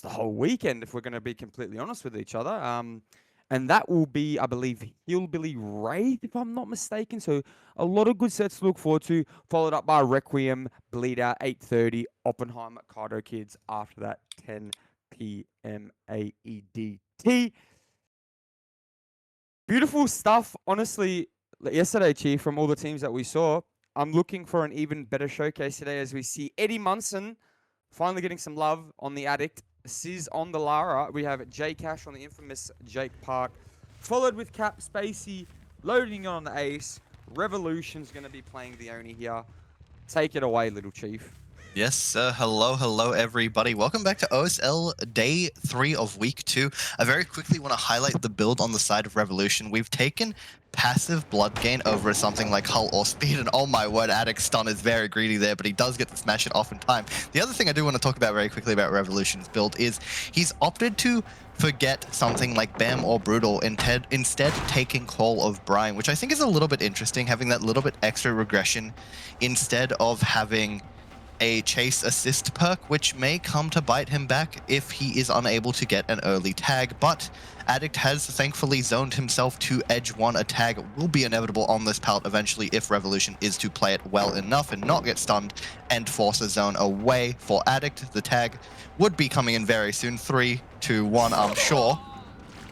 the whole weekend, if we're going to be completely honest with each other. And that will be, I believe, Hillbilly Wraith, if I'm not mistaken. So a lot of good sets to look forward to, followed up by Requiem, Bleed Out, 8:30, Oppenheimer, Cardo Kids after that, 10 p.m. AEDT. Beautiful stuff, honestly. Yesterday, Chief, from all the teams that we saw, I'm looking for an even better showcase today as we see Eddie Munson finally getting some love on the Addict, Sizz on the Lara. We have J Cash on the infamous Jake Park, followed with Cap Spacey loading on the Ace. Revolution's going to be playing the Oni here. Take it away, little Chief. Yes, sir. Hello, everybody. Welcome back to OSL Day 3 of Week 2. I very quickly want to highlight the build on the side of Revolution. We've taken passive blood gain over something like Hull or Speed, and oh my word, Addict Stun is very greedy there, but he does get to smash it off in time. The other thing I do want to talk about very quickly about Revolution's build is he's opted to forget something like BAM or Brutal, instead taking Call of Brine, which I think is a little bit interesting, having that little bit extra regression instead of having a chase assist perk, which may come to bite him back if he is unable to get an early tag, but Addict has thankfully zoned himself to edge one. A tag will be inevitable on this palette eventually if Revolution is to play it well enough and not get stunned and force a zone away for Addict. The tag would be coming in very soon, 3, 2, 1, I'm sure.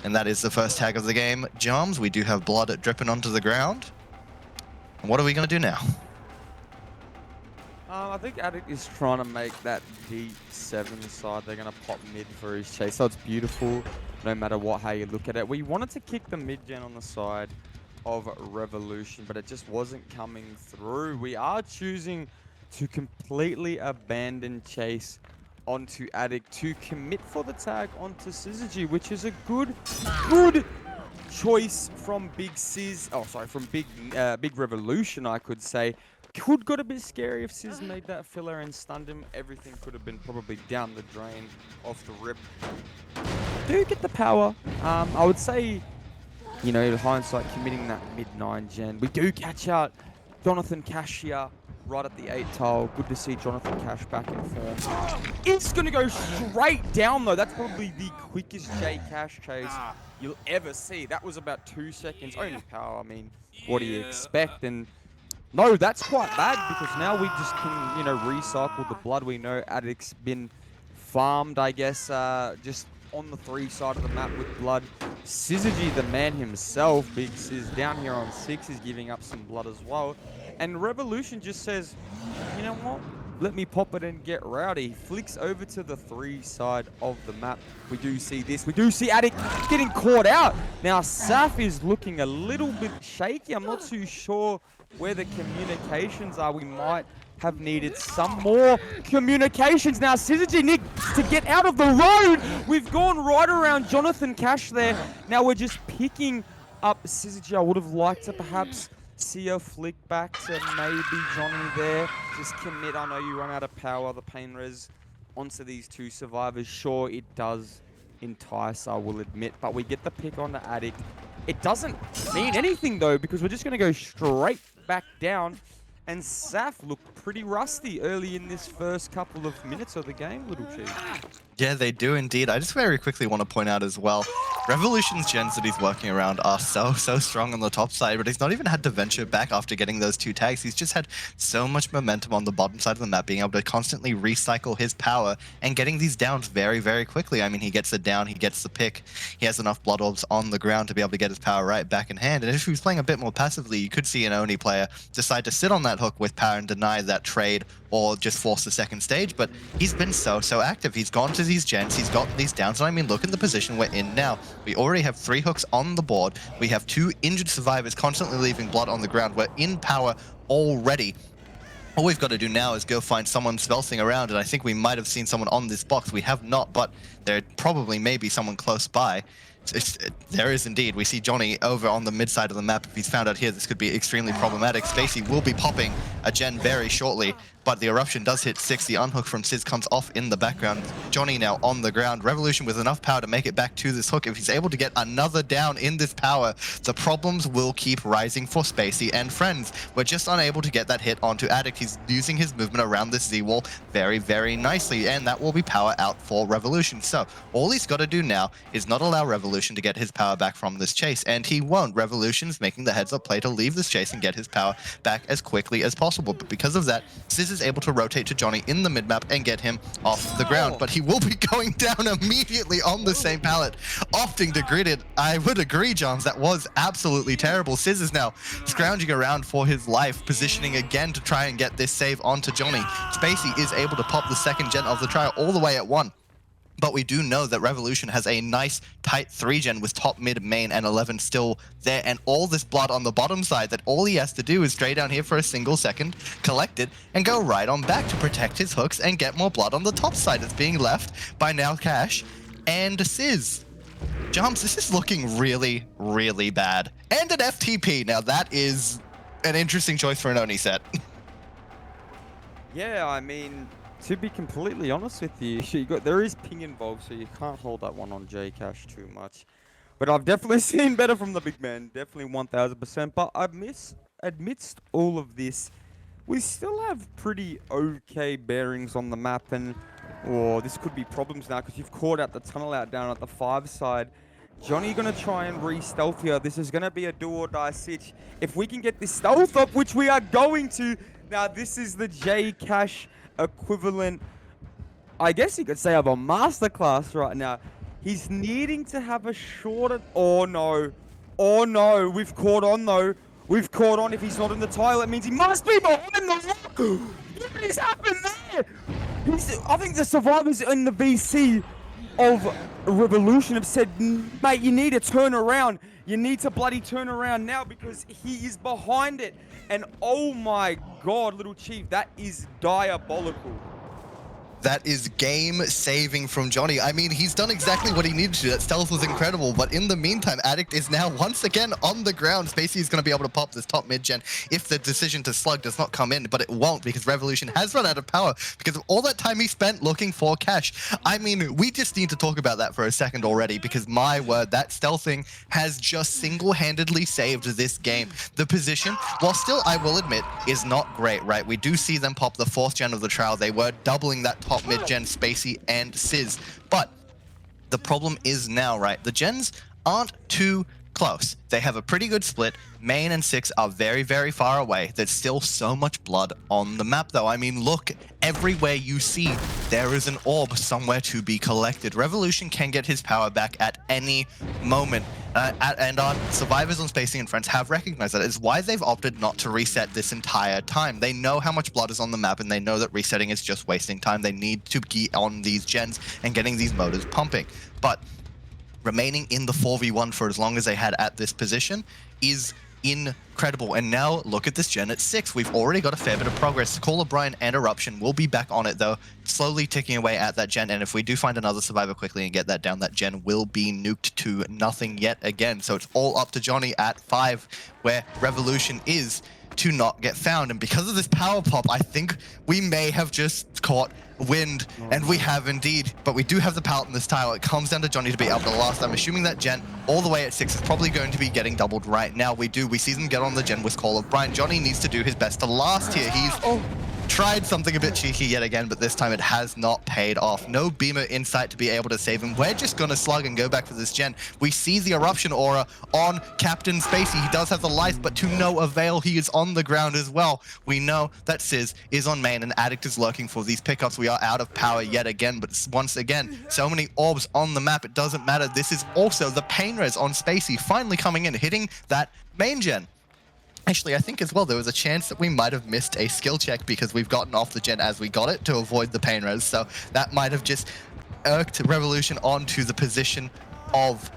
And that is the first tag of the game. Jams, we do have blood dripping onto the ground. And what are we going to do now? I think Addict is trying to make that D7 side. They're going to pop mid for his chase. So it's beautiful, no matter how you look at it. We wanted to kick the mid-gen on the side of Revolution, but it just wasn't coming through. We are choosing to completely abandon chase onto Addict to commit for the tag onto Syzygy, which is a good choice from Big Sizz. Oh, sorry, from Big Revolution, I could say. Could got a bit scary if Sizz made that filler and stunned him. Everything could have been probably down the drain off the rip. Do get the power. I would say, you know, in hindsight, committing that mid-9 gen. We do catch out Jonathan Cash here right at the 8 tile. Good to see Jonathan Cash back in form. It's going to go straight down, though. That's probably the quickest J Cash chase you'll ever see. That was about 2 seconds. Only power. I mean, what do you expect? And no, that's quite bad because now we just can, you know, recycle the blood. We know Addict's been farmed, I guess, just on the 3 side of the map with blood. Syzygy, the man himself, Big Sizz, down here on 6 is giving up some blood as well. And Revolution just says, you know what? Let me pop it and get rowdy. Flicks over to the 3 side of the map. We do see this. We do see Addict getting caught out. Now, SAF is looking a little bit shaky. I'm not too sure where the communications are. We might have needed some more communications. Now, Syzygy needs to get out of the road. We've gone right around Jonathan Cash there. Now we're just picking up Syzygy. I would have liked to perhaps see a flick back to maybe Johnny there. Just commit. I know you run out of power. The pain res onto these 2 survivors. Sure, it does entice, I will admit. But we get the pick on the Addict. It doesn't mean anything, though, because we're just going to go straight back down. And SAF looked pretty rusty early in this first couple of minutes of the game, Little Chief. Yeah, they do indeed. I just very quickly want to point out as well, Revolution's gens that he's working around are so strong on the top side, but he's not even had to venture back after getting those 2 tags. He's just had so much momentum on the bottom side of the map, being able to constantly recycle his power and getting these downs very quickly. I mean, he gets it down, he gets the pick, he has enough blood orbs on the ground to be able to get his power right back in hand. And if he was playing a bit more passively, you could see an Oni player decide to sit on that hook with power and deny that trade or just force the second stage, but he's been so active. He's gone to these gens, he's got these downs, and I mean, look at the position we're in now. We already have 3 hooks on the board. We have 2 injured survivors constantly leaving blood on the ground. We're in power already. All we've got to do now is go find someone spelting around, and I think we might have seen someone on this box. We have not, but there probably may be someone close by. There is indeed. We see Johnny over on the mid side of the map. If he's found out here, this could be extremely problematic. Spacey will be popping a gen very shortly, but the eruption does hit 6. The unhook from Sizz comes off in the background. Johnny now on the ground. Revolution with enough power to make it back to this hook. If he's able to get another down in this power, the problems will keep rising for Spacey and friends. We're just unable to get that hit onto Addict. He's using his movement around this Z-wall very, very nicely, and that will be power out for Revolution. So all he's got to do now is not allow Revolution to get his power back from this chase, and he won't. Revolution's making the heads-up play to leave this chase and get his power back as quickly as possible, but because of that, Sizz is able to rotate to Johnny in the mid-map and get him off the ground, but he will be going down immediately on the same pallet, opting to grid it. I would agree, Johns, that was absolutely terrible. Sizz is now scrounging around for his life, positioning again to try and get this save onto Johnny. Spacey is able to pop the second gen of the trial all the way at 1. But we do know that Revolution has a nice tight 3-gen with top, mid, main, and 11 still there, and all this blood on the bottom side that all he has to do is stray down here for a single second, collect it, and go right on back to protect his hooks and get more blood on the top side that's being left by now Cash and Sizz. Jumps, this is looking really, really bad. And an FTP. Now that is an interesting choice for an Oni set. Yeah, I mean, to be completely honest with you, there is ping involved, so you can't hold that one on J-Cash too much. But I've definitely seen better from the big man, definitely 1000%. But amidst all of this, we still have pretty okay bearings on the map, and this could be problems now because you've caught out the tunnel out down at the 5 side. Johnny gonna try and re-stealth here. This is gonna be a do or die sitch. If we can get this stealth up, which we are going to, now this is the J-Cash equivalent, I guess you could say, of a masterclass right now. He's needing to have a shorter... Oh no, we've caught on though. We've caught on. If he's not in the tile, it means he must be behind the rock. What has happened there? I think the survivors in the VC of Revolution have said, mate, you need to turn around. You need to bloody turn around now because he is behind it. And oh my god, Little Chief, that is diabolical. That is game saving from Johnny. I mean, he's done exactly what he needed to do. That stealth was incredible, but in the meantime, Addict is now once again on the ground. Spacey is going to be able to pop this top mid-gen if the decision to slug does not come in, but it won't because Revolution has run out of power because of all that time he spent looking for Cash. I mean, we just need to talk about that for a second already because my word, that stealthing has just single-handedly saved this game. The position, while still, I will admit, is not great, right? We do see them pop the 4th gen of the trial. They were doubling that top mid-gen Spacey and Sizz, but the problem is now, right, the gens aren't too close. They have a pretty good split. Main and 6 are very, very far away. There's still so much blood on the map, though. I mean, look, everywhere you see, there is an orb somewhere to be collected. Revolution can get his power back at any moment. And our survivors on Spacey and Friends have recognized that. It's why they've opted not to reset this entire time. They know how much blood is on the map, and they know that resetting is just wasting time. They need to get on these gens and getting these motors pumping. But remaining in the 4v1 for as long as they had at this position is incredible. And now look at this gen at 6. We've already got a fair bit of progress. Call O'Brien and Eruption will be back on it though, slowly ticking away at that gen. And if we do find another survivor quickly and get that down, that gen will be nuked to nothing yet again. So it's all up to Johnny at 5, where Revolution is to not get found. And because of this power pop, I think we may have just caught wind, and we have indeed, but we do have the pallet in this tile. It comes down to Johnny to be able to last. I'm assuming that gen all the way at 6 is probably going to be getting doubled right now. We see them get on the gen with Call of Brian. Johnny needs to do his best to last here. He's tried something a bit cheeky yet again, but this time it has not paid off. No Beamer insight to be able to save him. We're just gonna slug and go back for this gen. We see the Eruption aura on Captain Spacey. He does have the life, but to no avail. He is on the ground as well. We know that Sizz is on main and Addict is lurking for these pickups. We are out of power yet again, but once again, so many orbs on the map, it doesn't matter. This is also the pain res on Spacey finally coming in, hitting that main gen. Actually, I think as well, there was a chance that we might have missed a skill check because we've gotten off the gen as we got it to avoid the pain res. So that might have just irked Revolution onto the position of,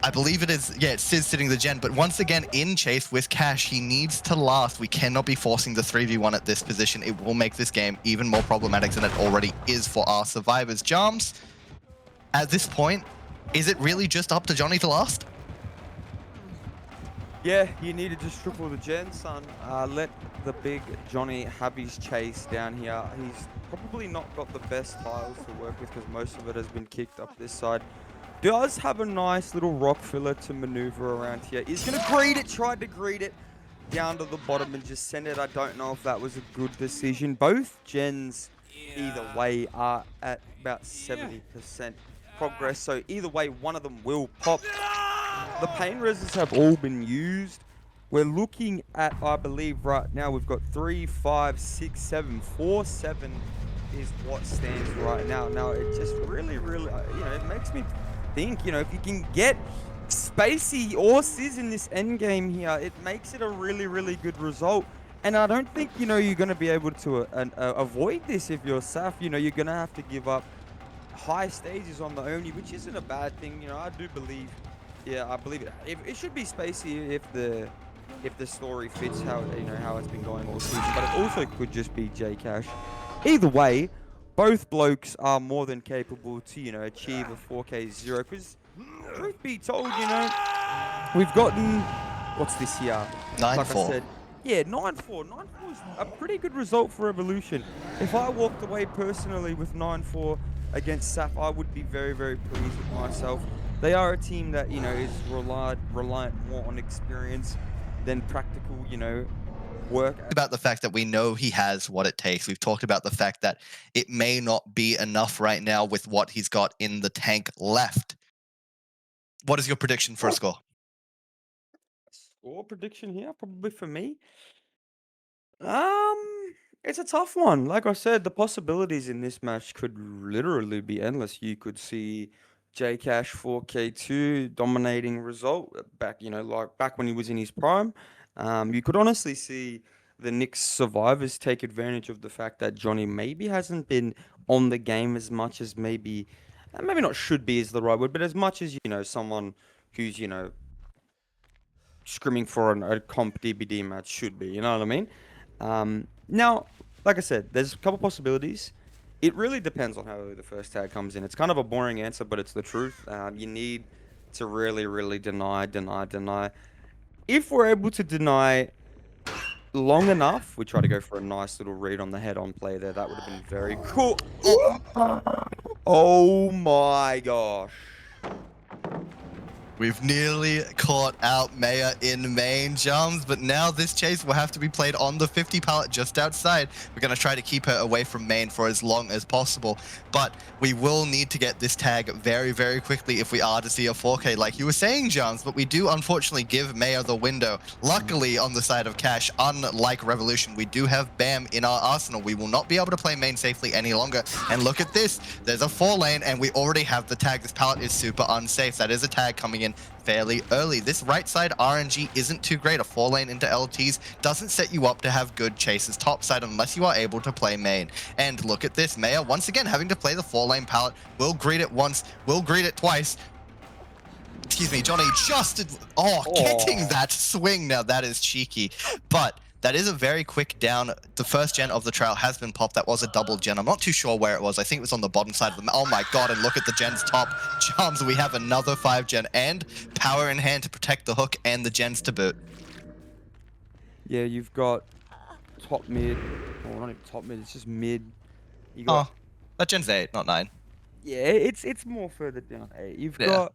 I believe it is, yeah, it's Sizz sitting the gen. But once again, in chase with Cash, he needs to last. We cannot be forcing the 3v1 at this position. It will make this game even more problematic than it already is for our survivors. Jams, at this point, Is it really just up to Johnny to last? Yeah, you need to just triple the gen, son. Let the big Johnny have his chase down here. He's probably not got the best tiles to work with because most of it has been kicked up this side. Does have a nice little rock filler to maneuver around here. He's going to greet it, tried to greet it down to the bottom and just send it. I don't know if that was a good decision. Both gens, either way, are at about 70% progress. So either way, one of them will pop. The pain resistors have all been used. We're looking at, I believe, right now, we've got 3, 5, 6, 7, 4, 7 is what stands right now. Now, it just really, it makes me think, if you can get Spacey or Sizz in this end game here, it makes it a really good result. And I don't think, you're going to be able to avoid this if you're SAF. You're going to have to give up high stages on the Omni, which isn't a bad thing. I do believe, I believe it. It should be Spacey if the story fits how how it's been going all season, but it also could just be J-Cash. Either way, both blokes are more than capable to achieve a 4K 0. Because truth be told, we've gotten what's this here? 9-4. Like I said, yeah, 9-4. 9-4 is a pretty good result for Evolution. If I walked away personally with 9-4 against SAF, I would be very pleased with myself. They are a team that is reliant more on experience than practical work. About the fact that we know he has what it takes. We've talked about the fact that it may not be enough right now with what he's got in the tank left. What is your prediction for a score? Score prediction here, probably for me. It's a tough one. Like I said, the possibilities in this match could literally be endless. You could see J-Cash 4K2 dominating result back, like back when he was in his prime. You could honestly see the Knicks survivors take advantage of the fact that Johnny maybe hasn't been on the game as much as maybe not should be is the right word, but as much as, someone who's, scrimming for a comp DBD match should be, you know what I mean? Now, like I said, there's a couple possibilities. It really depends on how early the first tag comes in. It's kind of a boring answer, but it's the truth. You need to really deny. If we're able to deny long enough, we try to go for a nice little read on the head-on play there. That would have been very cool. Oh my gosh. We've nearly caught out Maya in main jumps, but now this chase will have to be played on the 50 pallet just outside. We're going to try to keep her away from main for as long as possible, but we will need to get this tag very quickly if we are to see a 4K like you were saying, Jams, but we do unfortunately give Maya the window. Luckily, on the side of Cash, unlike Revolution, we do have BAM in our arsenal. We will not be able to play main safely any longer, and look at this. There's a 4 lane, and we already have the tag. This pallet is super unsafe. That is a tag coming in fairly early. This right side RNG isn't too great. A 4 lane into LTs doesn't set you up to have good chases top side unless you are able to play main. And look at this, Maya once again having to play the 4 lane pallet. Will greet it once, will greet it twice. Excuse me, Johnny just getting that swing. Now that is cheeky, but that is a very quick down. The first gen of the trial has been popped. That was a double gen. I'm not too sure where it was. I think it was on the bottom side of the... Oh my god, and look at the gen's top. Charms, we have another 5 gen and power in hand to protect the hook and the gens to boot. Yeah, you've got top mid. Oh, not even top mid, it's just mid. You got... that gen's 8, not 9. Yeah, it's more further down 8. You've got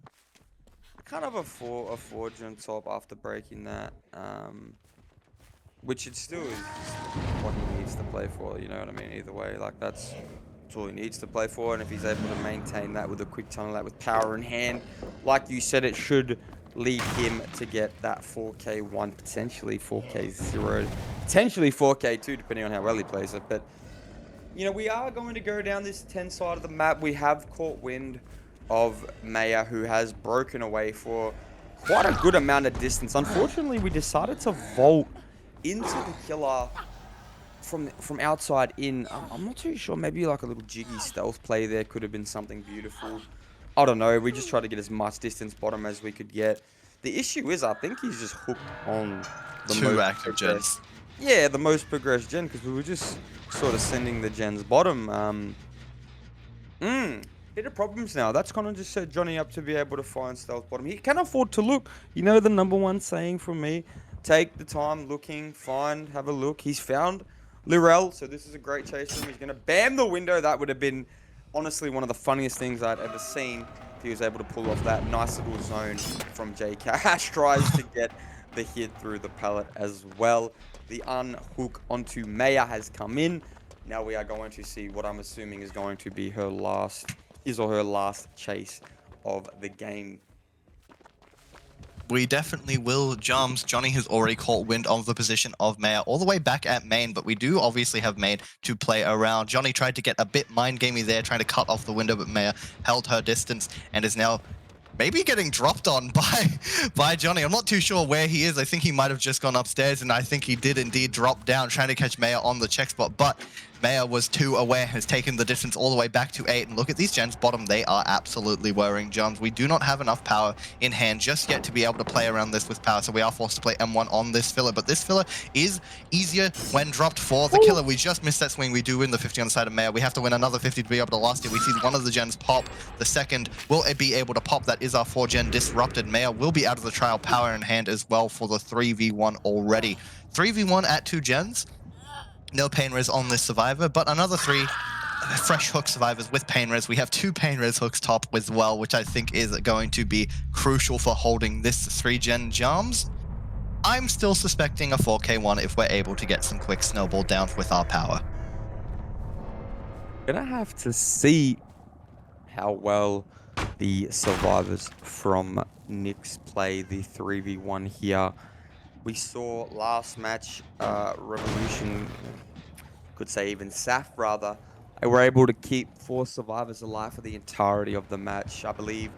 kind of a 4 gen top after breaking that. Which it still is what he needs to play for, you know what I mean? Either way, like that's all he needs to play for, and if he's able to maintain that with a quick tunnel out with power in hand, like you said, it should lead him to get that 4K1, potentially 4K0, potentially 4K2, depending on how well he plays it. But, we are going to go down this 10 side of the map. We have caught wind of Maya, who has broken away for quite a good amount of distance. Unfortunately, we decided to vault into the killer from outside in. I'm not too sure. Maybe like a little jiggy stealth play there could have been something beautiful. I don't know. We just tried to get as much distance bottom as we could get. The issue is, I think he's just hooked on the 2 active gens. Yeah, the most progressed gen, because we were just sort of sending the gens bottom. Bit of problems now. That's kind of just set Johnny up to be able to find stealth bottom. He can afford to look. You know the number one saying from me: take the time looking, find, have a look. He's found Lirel, so this is a great chase for him. He's gonna bam the window. That would have been honestly one of the funniest things I'd ever seen. If he was able to pull off that nice little zone from J Cash. Tries to get the hit through the pallet as well. The unhook onto Maya has come in. Now we are going to see what I'm assuming is going to be her last chase of the game. We definitely will, Jums. Johnny has already caught wind of the position of Maya all the way back at main, but we do obviously have main to play around. Johnny tried to get a bit mind-gamey there, trying to cut off the window, but Maya held her distance and is now maybe getting dropped on by Johnny. I'm not too sure where he is. I think he might have just gone upstairs, and I think he did indeed drop down, trying to catch Maya on the check spot, but Maya was too aware, has taken the distance all the way back to 8. And look at these gens bottom. They are absolutely worrying, Jums. We do not have enough power in hand just yet to be able to play around this with power. So we are forced to play M1 on this filler. But this filler is easier when dropped for the killer. We just missed that swing. We do win the 50 on the side of Maya. We have to win another 50 to be able to last it. We see one of the gens pop. The second will be able to pop. That is our 4-gen disrupted. Maya will be out of the trial, power in hand as well for the 3v1 already. 3v1 at 2 gens. No pain res on this survivor, but another 3 fresh hook survivors with pain res. We have 2 pain res hooks top as well, which I think is going to be crucial for holding this 3-gen Jums. I'm still suspecting a 4k1 if we're able to get some quick snowball down with our power. Gonna have to see how well the survivors from Nyx play the 3v1 here. We saw last match, Revolution, could say even SAF rather, they were able to keep 4 survivors alive for the entirety of the match. I believe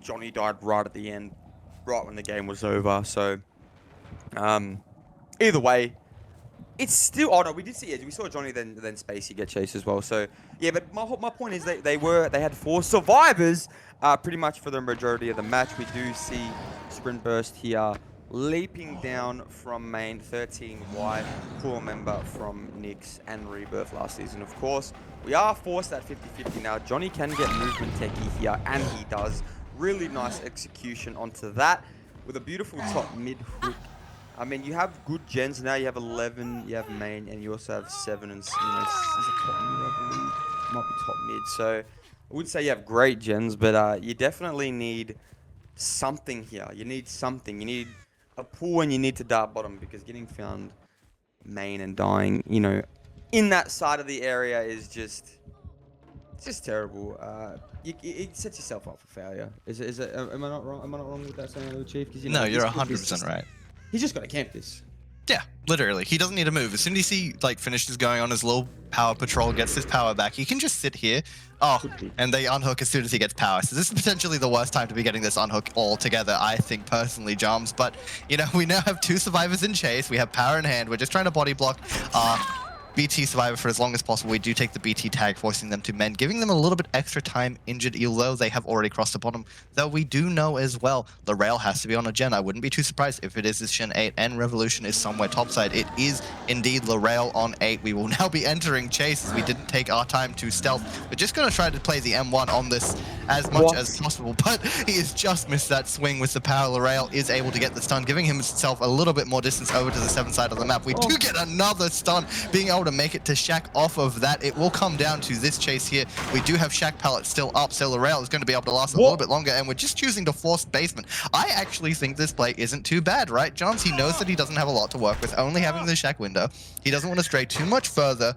Johnny died right at the end, right when the game was over. So, either way, it's still. Oh no, we did see it. We saw Johnny then Spacey get chased as well. So yeah, but my point is they had 4 survivors, pretty much for the majority of the match. We do see Sprint Burst here leaping down from main, 13Y, core member from Nyx and Rebirth last season, of course. We are forced at 50-50 now. Johnny can get movement techie here, and he does. Really nice execution onto that with a beautiful top mid hook. I mean, you have good gens now. You have 11, you have main, and you also have 7 and, is a top mid, I believe. Might be top mid. So I would say you have great gens, but you definitely need something here. You need something. You need a pull, and you need to dart bottom, because getting found main and dying, in that side of the area is just terrible. It sets yourself up for failure. Is it? Am I not wrong? Am I not wrong with that saying, Chief? Because No, you're 100% right. He's just got to camp this. Yeah, literally. He doesn't need to move. As soon as he finishes going on his little power patrol, gets his power back, he can just sit here. Oh, and they unhook as soon as he gets power. So this is potentially the worst time to be getting this unhook altogether, I think, personally, Jums. But, we now have 2 survivors in chase. We have power in hand. We're just trying to body block BT survivor for as long as possible. We do take the BT tag, forcing them to mend, giving them a little bit extra time injured, although they have already crossed the bottom. Though we do know as well, the rail has to be on a gen. I wouldn't be too surprised if it is this gen 8 and Revolution is somewhere topside. It is indeed the rail on 8. We will now be entering chase as we didn't take our time to stealth. We're just going to try to play the M1 on this as much as possible, but he has just missed that swing with the power. Lirail is able to get the stun, giving himself a little bit more distance over to the 7 side of the map. We do get another stun, being able to make it to Shaq off of that. It will come down to this chase here. We do have Shaq pallet still up, so Lirail is going to be able to last a little bit longer, and we're just choosing to force basement. I actually think this play isn't too bad, right, Johns? He knows that he doesn't have a lot to work with, only having the Shaq window. He doesn't want to stray too much further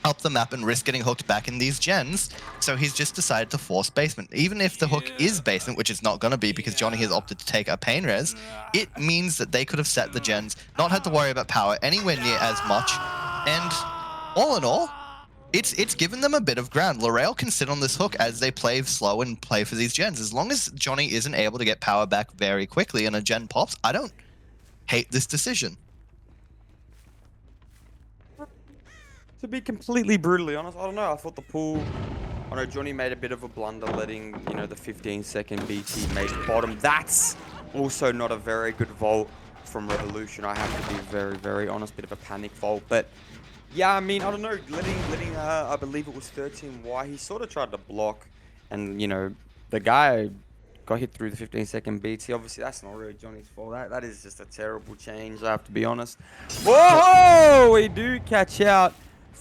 up the map and risk getting hooked back in these gens, so he's just decided to force basement. Even if the hook is basement, which it's not going to be because Johnny has opted to take a pain res, it means that they could have set the gens, not had to worry about power anywhere near as much, and all in all, it's given them a bit of ground. Lirail can sit on this hook as they play slow and play for these gens. As long as Johnny isn't able to get power back very quickly and a gen pops, I don't hate this decision. To be completely brutally honest, I don't know. I thought the pool... I know Johnny made a bit of a blunder letting, the 15-second BT make bottom. That's also not a very good vault from Revolution. I have to be very, very honest. Bit of a panic vault. But Yeah, I mean, I don't know. Letting I believe it was 13Y. He sort of tried to block, and the guy got hit through the 15-second BT. Obviously, that's not really Johnny's fault. That is just a terrible change. I have to be honest. Whoa! We do catch out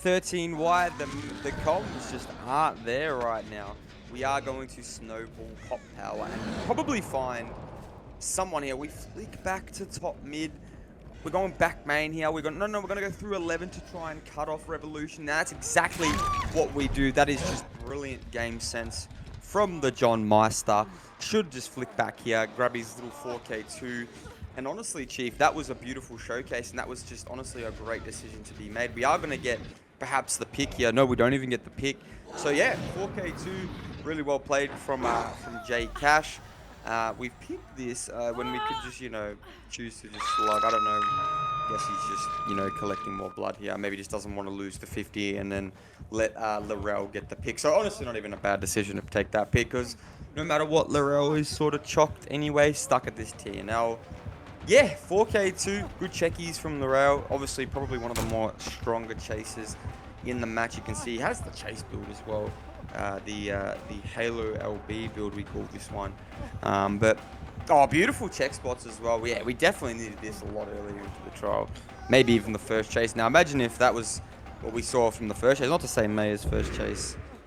13Y. The comms just aren't there right now. We are going to snowball pop power and probably find someone here. We flick back to top mid. We're going back main here. We're gonna we're gonna go through 11 to try and cut off Revolution. Now, that's exactly what we do. That is just brilliant game sense from the John Meister. Should just flick back here, grab his little 4K2. And honestly, Chief, that was a beautiful showcase, and that was just honestly a great decision to be made. We are gonna get perhaps the pick here. No, we don't even get the pick. So yeah, 4K2, really well played from Jay Cash. We've picked this when we could just, choose to just slug. I don't know. Guess he's just, collecting more blood here. Maybe just doesn't want to lose to 50 and then let Laurel get the pick. So honestly, not even a bad decision to take that pick because no matter what, Laurel is sort of chocked anyway, stuck at this TNL. Yeah, 4K2, good checkies from Laurel. Obviously, probably one of the more stronger chasers in the match. You can see he has the chase build as well. The Halo LB build, we call this one. But beautiful check spots as well. Yeah, we definitely needed this a lot earlier into the trial. Maybe even the first chase. Now imagine if that was what we saw from the first chase. Not to say Maya's first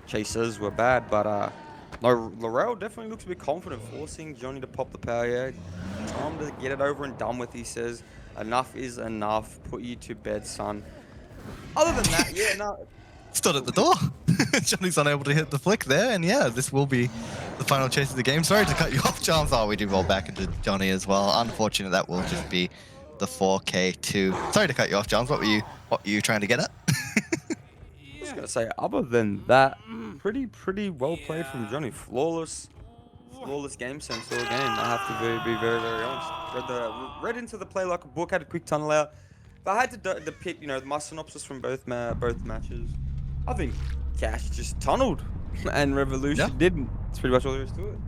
chasers were bad, but no, Laurel definitely looks a bit confident, forcing Johnny to pop the power. Yeah, time to get it over and done with. He says, "Enough is enough. Put you to bed, son." Other than that, yeah, no. Stood at the door. Johnny's unable to hit the flick there, and yeah, this will be the final chase of the game. Sorry to cut you off, Charles. Oh, we do roll back into Johnny as well. Unfortunate, that will just be the 4K2. Sorry to cut you off, Charles. What were you trying to get at? I was gonna say, other than that, pretty well played from Johnny. Flawless game sense all game. I have to be very, very honest. Read into the play like a book. Had a quick tunnel out. If I had to pick, my synopsis from both matches, I think Cash just tunneled and Revolution didn't. That's pretty much all there is to it.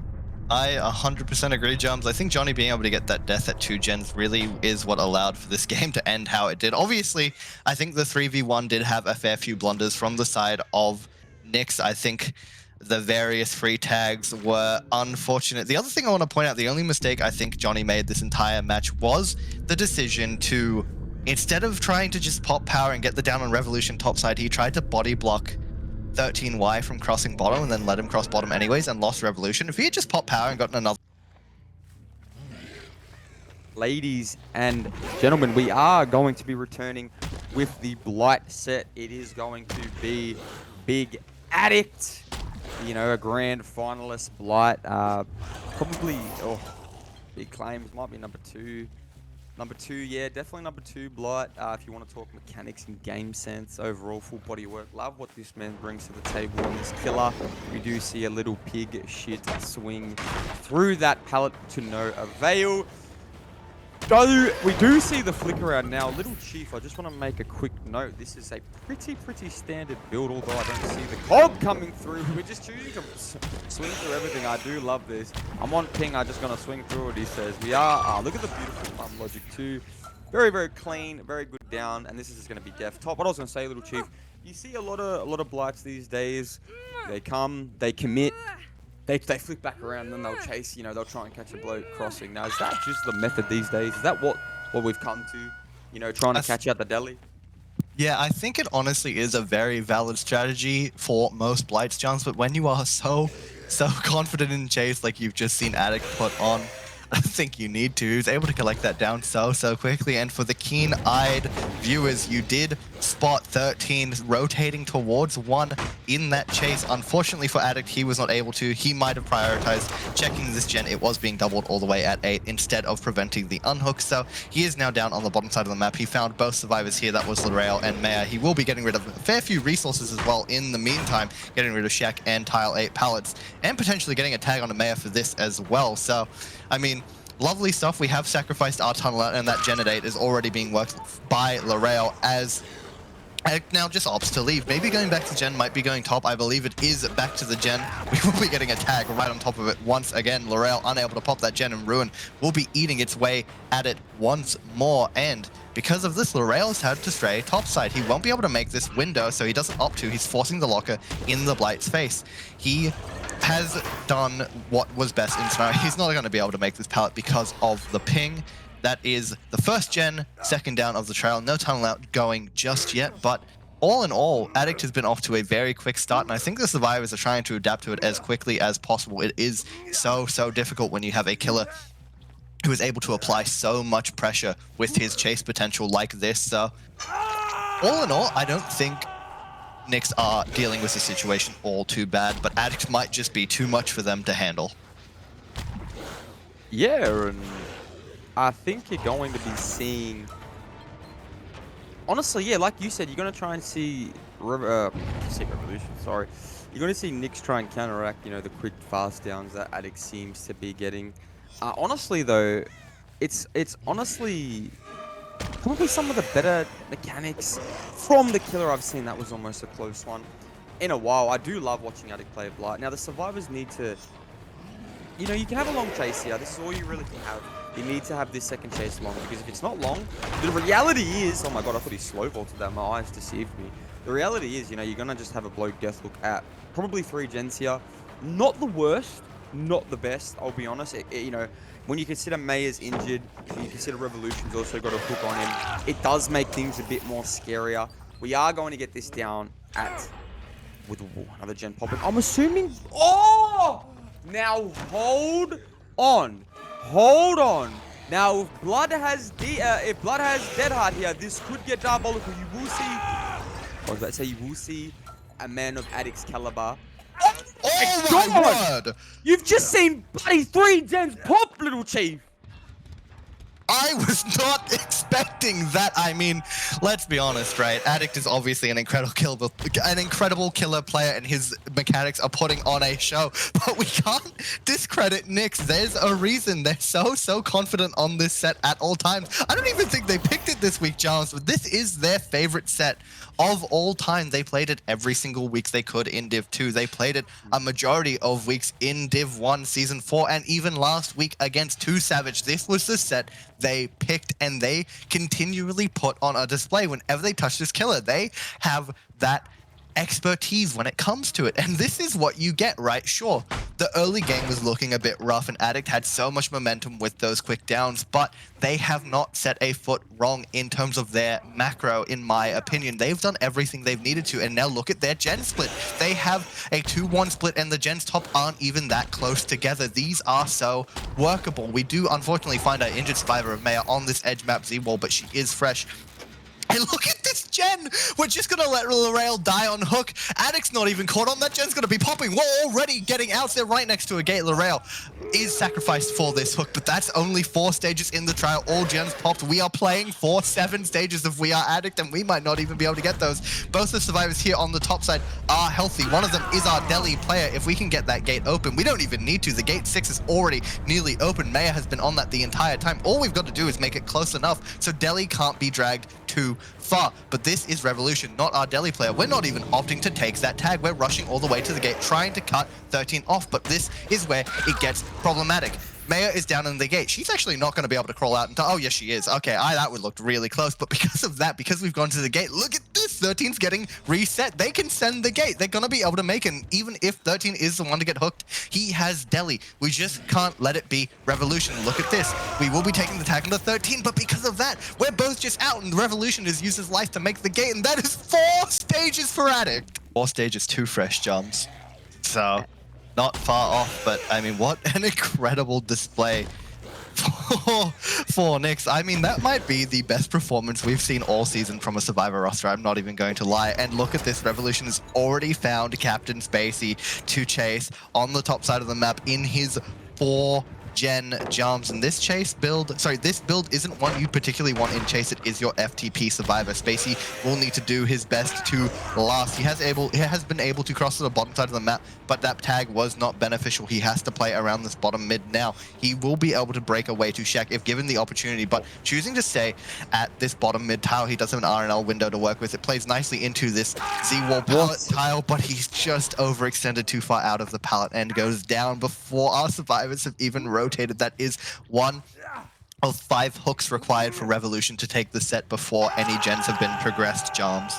I 100% agree, Jums. I think Johnny being able to get that death at 2 gens really is what allowed for this game to end how it did. Obviously, I think the 3v1 did have a fair few blunders from the side of Nyx. I think the various free tags were unfortunate. The other thing I want to point out, the only mistake I think Johnny made this entire match was the decision to, instead of trying to just pop power and get the down on Revolution topside, he tried to body block 13Y from crossing bottom and then let him cross bottom anyways and lost Revolution. If he had just popped power and gotten another... Ladies and gentlemen, we are going to be returning with the Blight set. It is going to be Big Addict, a grand finalist Blight. Probably, big claims, might be number 2. Number 2, yeah, definitely number 2, Blight. If you want to talk mechanics and game sense, overall full body work. Love what this man brings to the table on this killer. We do see a little pig shit swing through that pallet to no avail. Though we do see the flicker out now. Little Chief, I just want to make a quick note. This is a pretty standard build, although I don't see the cob coming through. We're just choosing to swing through everything. I do love this. I'm on ping. I'm just going to swing through it, he says. We are. Look at the beautiful logic too. Very, very clean. Very good down. And this is just going to be def top. What I was going to say, Little Chief, you see a lot of Blights these days. They come, they commit. They flick back around and then they'll chase, they'll try and catch a bloke crossing. Now, is that just the method these days? Is that what we've come to, trying to catch out the deli? Yeah, I think it honestly is a very valid strategy for most Blights, Johns, but when you are so confident in chase like you've just seen Addict put on, I think you need to. He was able to collect that down so quickly, and for the keen-eyed viewers, you did spot 13 rotating towards 1 in that chase. Unfortunately for Addict, he was not able to. He might have prioritized checking this gen. It was being doubled all the way at 8 instead of preventing the unhook, so he is now down on the bottom side of the map. He found both survivors here. That was L'Oreal and Maya. He will be getting rid of a fair few resources as well in the meantime, getting rid of Shaq and Tile 8 pallets, and potentially getting a tag on a Maya for this as well. So, I mean, lovely stuff. We have sacrificed our tunnel out, and that Gen 8 is already being worked by L'Oreal as Addict now just opts to leave. Maybe going back to Gen, might be going top. I believe it is back to the Gen. We will be getting a tag right on top of it once again. L'Oreal unable to pop that Gen, and Ruin will be eating its way at it once more. And because of this, L'Oreal's had to stray topside. He won't be able to make this window, so he doesn't opt to. He's forcing the locker in the Blight's face. He has done what was best in scenario. He's not going to be able to make this pallet because of the ping. That is the first Gen, second down of the trail. No tunnel out going just yet, but all in all, Addict has been off to a very quick start, and I think the survivors are trying to adapt to it as quickly as possible. It is so difficult when you have a killer who is able to apply so much pressure with his chase potential like this. So all in all, I don't think Knicks are dealing with the situation all too bad, but Addict might just be too much for them to handle. Yeah, and I think you're going to be seeing... Honestly, yeah, like you said, you're going to try and see... Revolution, sorry. You're going to see Knicks try and counteract, you know, the quick fast downs that Addict seems to be getting. Honestly, though, it's honestly probably some of the better mechanics from the killer I've seen. That was almost a close one in a while. I do love watching Addict play Blight. Now, the survivors need to... You know, you can have a long chase here. This is all you really can have. You need to have this second chase long, because if it's not long, the reality is... Oh my god, I thought he slow vaulted that. My eyes deceived me. The reality is, you know, you're going to just have a blow death look at probably 3 gens here. Not the worst, not the best, I'll be honest. You know, when you consider Maya's injured, when you consider Revolution's also got a hook on him, it does make things a bit more scarier. We are going to get this down at... with another gen popping. I'm assuming... Oh! Now, hold on. Hold on. Now, if Blood has Dead Heart here, this could get diabolical. You will see... I was about to say, you will see a man of Addict's caliber. Oh my word! You've just seen bloody 3 gens pop, little chief. I was not expecting that. I mean, let's be honest, right? Addict is obviously an incredible killer player, and his mechanics are putting on a show. But we can't discredit Knicks. There's a reason they're so confident on this set at all times. I don't even think they picked it this week, Jarvis, but this is their favorite set of all time. They played it every single week they could in Div 2. They played it a majority of weeks in Div 1 Season 4, and even last week against 2 Savage. This was the set they picked, and they continually put on a display whenever they touch this killer. They have that expertise when it comes to it, and this is what you get, right? Sure, the early game was looking a bit rough, and Addict had so much momentum with those quick downs, but they have not set a foot wrong in terms of their macro, in my opinion. They've done everything they've needed to, and now look at their gen split. They have a 2-1 split, and the gens top aren't even that close together. These are so workable. We do unfortunately find our injured survivor of Maya on this edge map Z-wall, but she is fresh. And look at this gen! We're just gonna let L'Oreal die on hook. Addict's not even caught on. That gen's gonna be popping. We're already getting out there right next to a gate. L'Oreal is sacrificed for this hook, but that's only 4 stages in the trial. All gens popped. We are playing for 7 stages of We Are Addict, and we might not even be able to get those. Both the survivors here on the top side are healthy. One of them is our Delhi player. If we can get that gate open, we don't even need to. The gate 6 is already nearly open. Maya has been on that the entire time. All we've got to do is make it close enough so Delhi can't be dragged too far. But this is Revolution, not our Delhi player. We're not even opting to take that tag. We're rushing all the way to the gate, trying to cut 13 off, but this is where it gets problematic. Maya is down in the gate. She's actually not going to be able to crawl out. Oh, yes, she is. Okay, that would look really close. But because of that, because we've gone to the gate, look at this. 13's getting reset. They can send the gate. They're going to be able to make it. And even if 13 is the one to get hooked, he has Delhi. We just can't let it be Revolution. Look at this. We will be taking the tag on the 13, but because of that, we're both just out. And Revolution has used his life to make the gate. And that is 4 stages for Addict. 4 stages, 2 fresh jumps. So... not far off, but I mean, what an incredible display for Knicks. I mean, that might be the best performance we've seen all season from a Survivor roster. I'm not even going to lie. And look at this. Revolution has already found Captain Spacey to chase on the top side of the map in his 4 Jen, Jarms, and this chase build, sorry, this build isn't one you particularly want in chase. It is your FTP survivor. Spacey will need to do his best to last. He has been able to cross to the bottom side of the map, but that tag was not beneficial. He has to play around this bottom mid now. He will be able to break away to Shaq if given the opportunity, but choosing to stay at this bottom mid tile, he does have an RNL window to work with. It plays nicely into this Z-wall pallet tile, but he's just overextended too far out of the pallet and goes down before our survivors have even rotated. That is one of 5 hooks required for Revolution to take the set before any gens have been progressed, Jarms.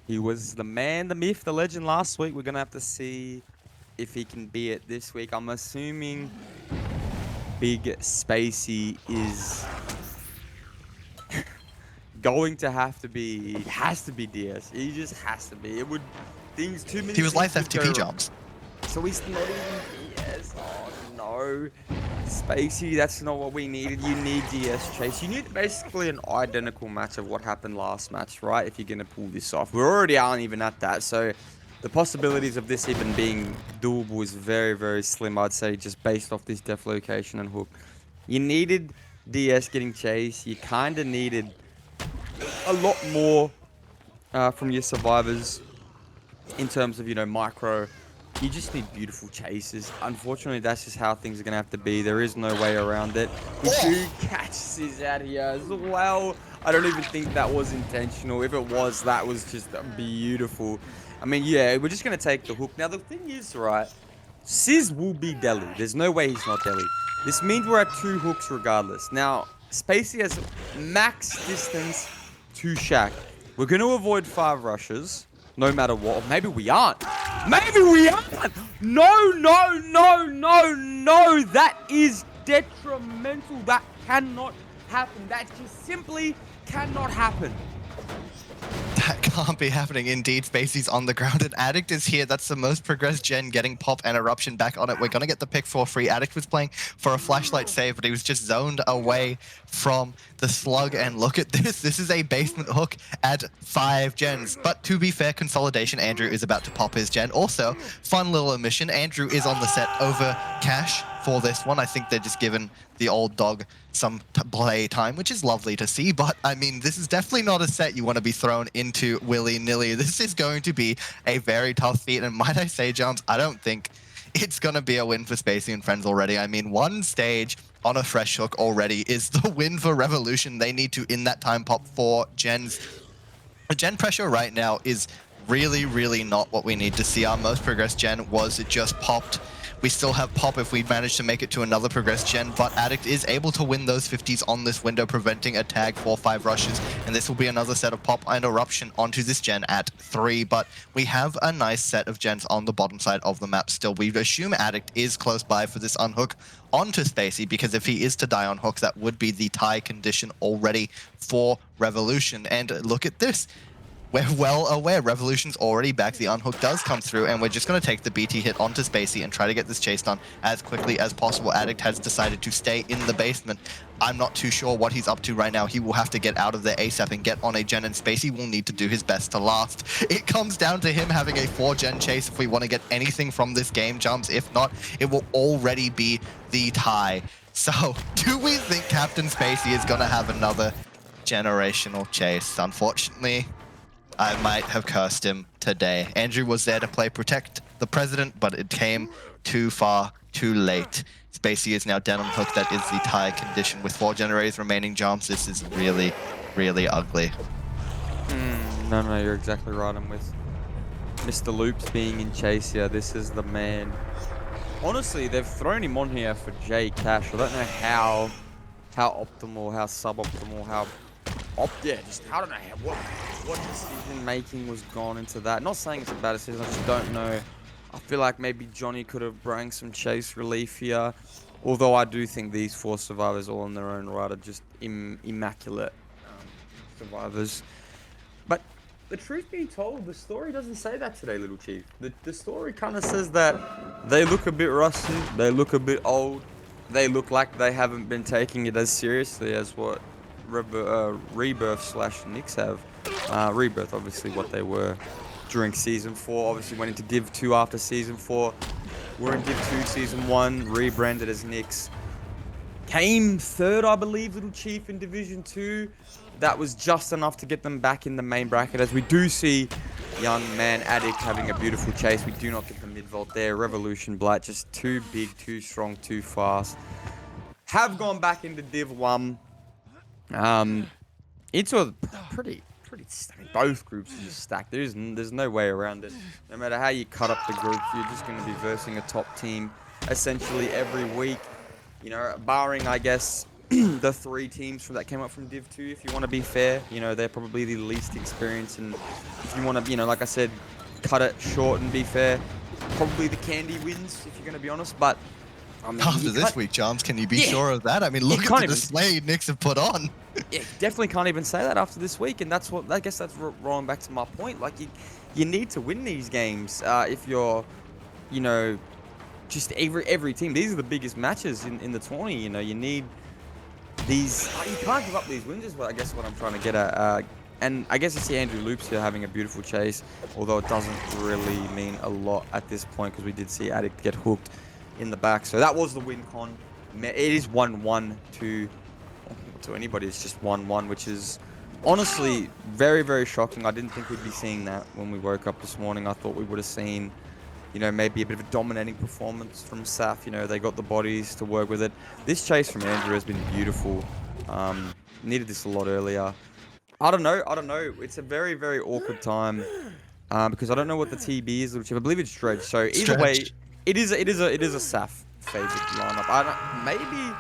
He was the man, the myth, the legend last week. We're going to have to see if he can be it this week. I'm assuming Big Spacey is going to have to be, it has to be DS. He just has to be. It would, things too many. He was life things would FTP go- Jarms. So he's not even DS. Oh no. Spacey, that's not what we needed. You need DS Chase. You need basically an identical match of what happened last match, right? If you're going to pull this off. We already aren't even at that. So the possibilities of this even being doable is very, very slim, I'd say, just based off this def location and hook. You needed DS getting chased. You kind of needed a lot more from your survivors in terms of, you know, micro. You just need beautiful chases. Unfortunately, that's just how things are going to have to be. There is no way around it. We do catch Sizz out here as well. I don't even think that was intentional. If it was, that was just beautiful. I mean, yeah, we're just going to take the hook. Now, the thing is, right, Sizz will be Deli. There's no way he's not Deli. This means we're at 2 hooks regardless. Now, Spacey has max distance to Shaq. We're going to avoid 5 rushes. No matter what. Or maybe we aren't. Maybe we aren't. No, no, no, no, no. That is detrimental. That cannot happen. That just simply cannot happen. That can't be happening. Indeed, Spacey's on the ground and Addict is here. That's the most progressed gen, getting Pop and Eruption back on it. We're going to get the pick for free. Addict was playing for a flashlight save, but he was just zoned away from the slug. And look at this. This is a basement hook at 5 gens. But to be fair, consolidation, Andrew is about to pop his gen. Also, fun little omission. Andrew is on the set over Cash for this one. I think they're just giving the old dog some play time, which is lovely to see. But I mean, this is definitely not a set you want to be thrown into willy-nilly. This is going to be a very tough feat. And might I say, Jones, I don't think it's going to be a win for Spacey and friends already. I mean, 1 stage on a fresh hook already is the win for Revolution. They need to, in that time, pop 4 gens. The gen pressure right now is really, really not what we need to see. Our most progressed gen was it just popped. We still have Pop if we manage to make it to another progressed gen, but Addict is able to win those 50s on this window, preventing a tag 4-5 rushes, and this will be another set of Pop and Eruption onto this gen at 3, but we have a nice set of gens on the bottom side of the map still. We assume Addict is close by for this unhook onto Spacey, because if he is to die on hooks, that would be the tie condition already for Revolution. And look at this. We're well aware Revolution's already back. The unhook does come through, and we're just going to take the BT hit onto Spacey and try to get this chase done as quickly as possible. Addict has decided to stay in the basement. I'm not too sure what he's up to right now. He will have to get out of there ASAP and get on a gen, and Spacey will need to do his best to last. It comes down to him having a 4-gen chase if we want to get anything from this game, Jumps. If not, it will already be the tie. So, do we think Captain Spacey is going to have another generational chase? Unfortunately, I might have cursed him today. Andrew was there to play Protect the President, but it came too far, too late. Spacey is now down on hook. That is the tie condition with 4 generators remaining. Jumps. This is really, really ugly. No, you're exactly right. I'm with Mr. Loops being in chase here. This is the man. Honestly, they've thrown him on here for J Cash. I don't know how optimal, how suboptimal, how yeah, just I don't know what decision making was gone into that. Not saying it's a bad decision, I just don't know. I feel like maybe Johnny could have brought some chase relief here. Although I do think these 4 survivors all in their own right are just immaculate survivors. But the truth being told, the story doesn't say that today, Little Chief. The story kind of says that they look a bit rusty, they look a bit old, they look like they haven't been taking it as seriously as what Rebirth / Knicks have. Rebirth, obviously, what they were during Season 4. Obviously, went into Div 2 after Season 4. were in Div 2 Season 1, rebranded as Knicks. Came third, I believe, Little Chief in Division 2. That was just enough to get them back in the main bracket, as we do see young man Addict having a beautiful chase. We do not get the mid-vault there. Revolution Blight, just too big, too strong, too fast. Have gone back into Div 1. Into a pretty. I mean, both groups are just stacked. There's no way around it. No matter how you cut up the groups, you're just going to be versing a top team essentially every week. You know, barring, I guess, the 3 teams that came up from Div 2, if you want to be fair. You know, they're probably the least experienced. And if you want to, you know, like I said, cut it short and be fair, probably the Candy wins, if you're going to be honest. But, I mean, After this week, Charms, can you be sure of that? I mean, look at the display Knicks have put on. Yeah, definitely can't even say that after this week. And that's what, I guess that's rolling back to my point. Like, you need to win these games if you're, you know, just every team. These are the biggest matches in the tourney. You know, you need these. You can't give up these wins. Is what I guess what I'm trying to get at. And I guess you see Andrew Loops here having a beautiful chase, although it doesn't really mean a lot at this point because we did see Addict get hooked in the back. So that was the win con. It is 1-1 to anybody. It's just 1-1, which is honestly very, very shocking. I didn't think we'd be seeing that when we woke up this morning. I thought we would have seen, you know, maybe a bit of a dominating performance from SAF. You know, they got the bodies to work with it. This chase from Andrew has been beautiful. Needed this a lot earlier. I don't know. It's a very, very awkward time because I don't know what the TB is. I believe it's Dredge. So either way, it is a SAF favored lineup. Maybe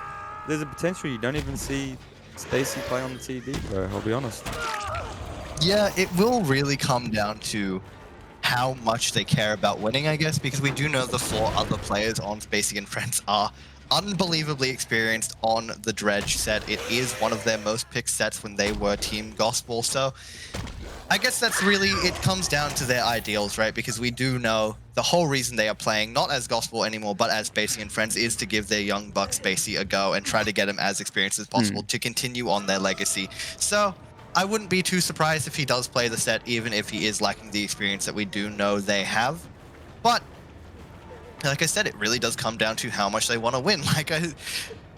there's a potential you don't even see Spacey play on the TB, bro. I'll be honest. Yeah, it will really come down to how much they care about winning, I guess, because we do know the 4 other players on Spacey and Friends are unbelievably experienced on the Dredge set. It is one of their most picked sets when they were Team Gospel, so I guess that's really, it comes down to their ideals, right? Because we do know the whole reason they are playing, not as Gospel anymore, but as Spacey and Friends, is to give their young buck Spacey a go and try to get him as experienced as possible to continue on their legacy. So I wouldn't be too surprised if he does play the set, even if he is lacking the experience that we do know they have. But like I said, it really does come down to how much they want to win. Like I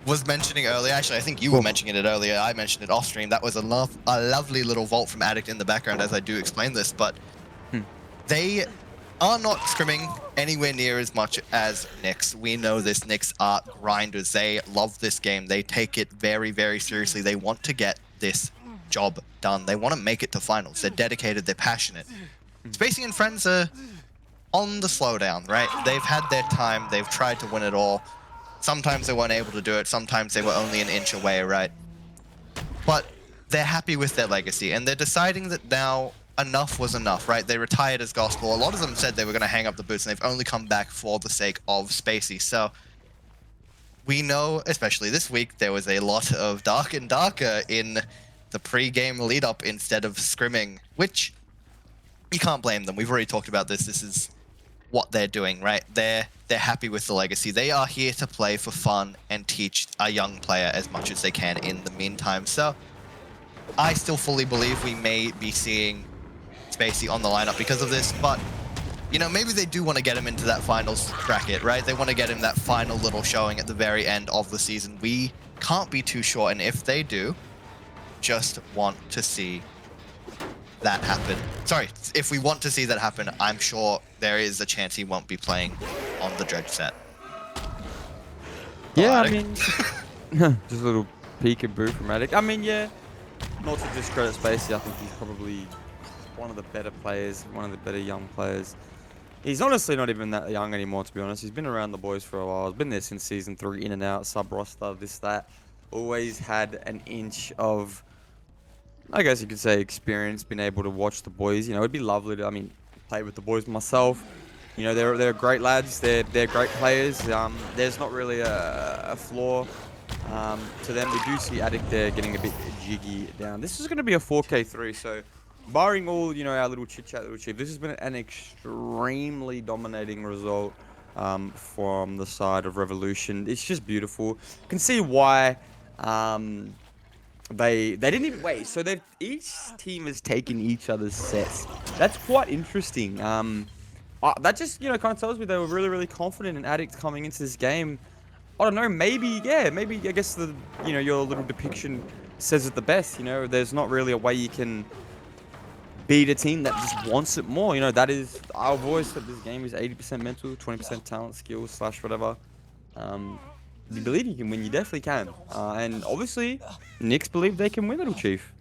was mentioning earlier, actually, I think you were mentioning it earlier. I mentioned it off stream. That was a lovely little vault from Addict in the background as I do explain this, but they are not scrimming anywhere near as much as Knicks. We know this. Knicks are grinders. They love this game. They take it very, very seriously. They want to get this job done. They want to make it to finals. They're dedicated. They're passionate. Spacey and Friends are on the slowdown, right? They've had their time. They've tried to win it all. Sometimes they weren't able to do it. Sometimes they were only an inch away, right? But they're happy with their legacy, and they're deciding that now enough was enough, right? They retired as Gospel. A lot of them said they were going to hang up the boots, and they've only come back for the sake of Spacey. So we know, especially this week, there was a lot of dark and darker in the pre-game lead-up instead of scrimming, which you can't blame them. We've already talked about this. This is what they're doing, right? They're happy with the legacy. They are here to play for fun and teach a young player as much as they can in the meantime. So I still fully believe we may be seeing Spacey on the lineup because of this, but you know, maybe they do want to get him into that finals bracket, right? They want to get him that final little showing at the very end of the season. We can't be too sure, and if they do, just want to see that happen. Sorry, if we want to see that happen, I'm sure there is a chance he won't be playing on the Dredge set. Yeah, I mean, just a little peekaboo from Addict. I mean, yeah, not to discredit Spacey, I think he's probably one of the better players, one of the better young players. He's honestly not even that young anymore, to be honest. He's been around the boys for a while. He's been there since Season 3, in and out, sub-roster, this, that. Always had an inch of, I guess you could say, experience, been able to watch the boys. You know, it'd be lovely to, I mean, play with the boys myself. You know, they're great lads. They're great players. There's not really a flaw to them. We do see Addict there getting a bit jiggy down. This is going to be a 4K3, so barring all, you know, our little chit-chat, little chief, this has been an extremely dominating result from the side of Revolution. It's just beautiful. You can see why they didn't even wait. So each team has taken each other's sets. That's quite interesting. That just, kind of tells me they were really, really confident in Addict coming into this game. I don't know, maybe, yeah, maybe, I guess your little depiction says it the best, there's not really a way you can beat a team that just wants it more, that is, I've always said this game is 80% mental, 20% talent, skills, slash whatever. You believe you can win, you definitely can. And obviously, Knicks believe they can win, Little Chief.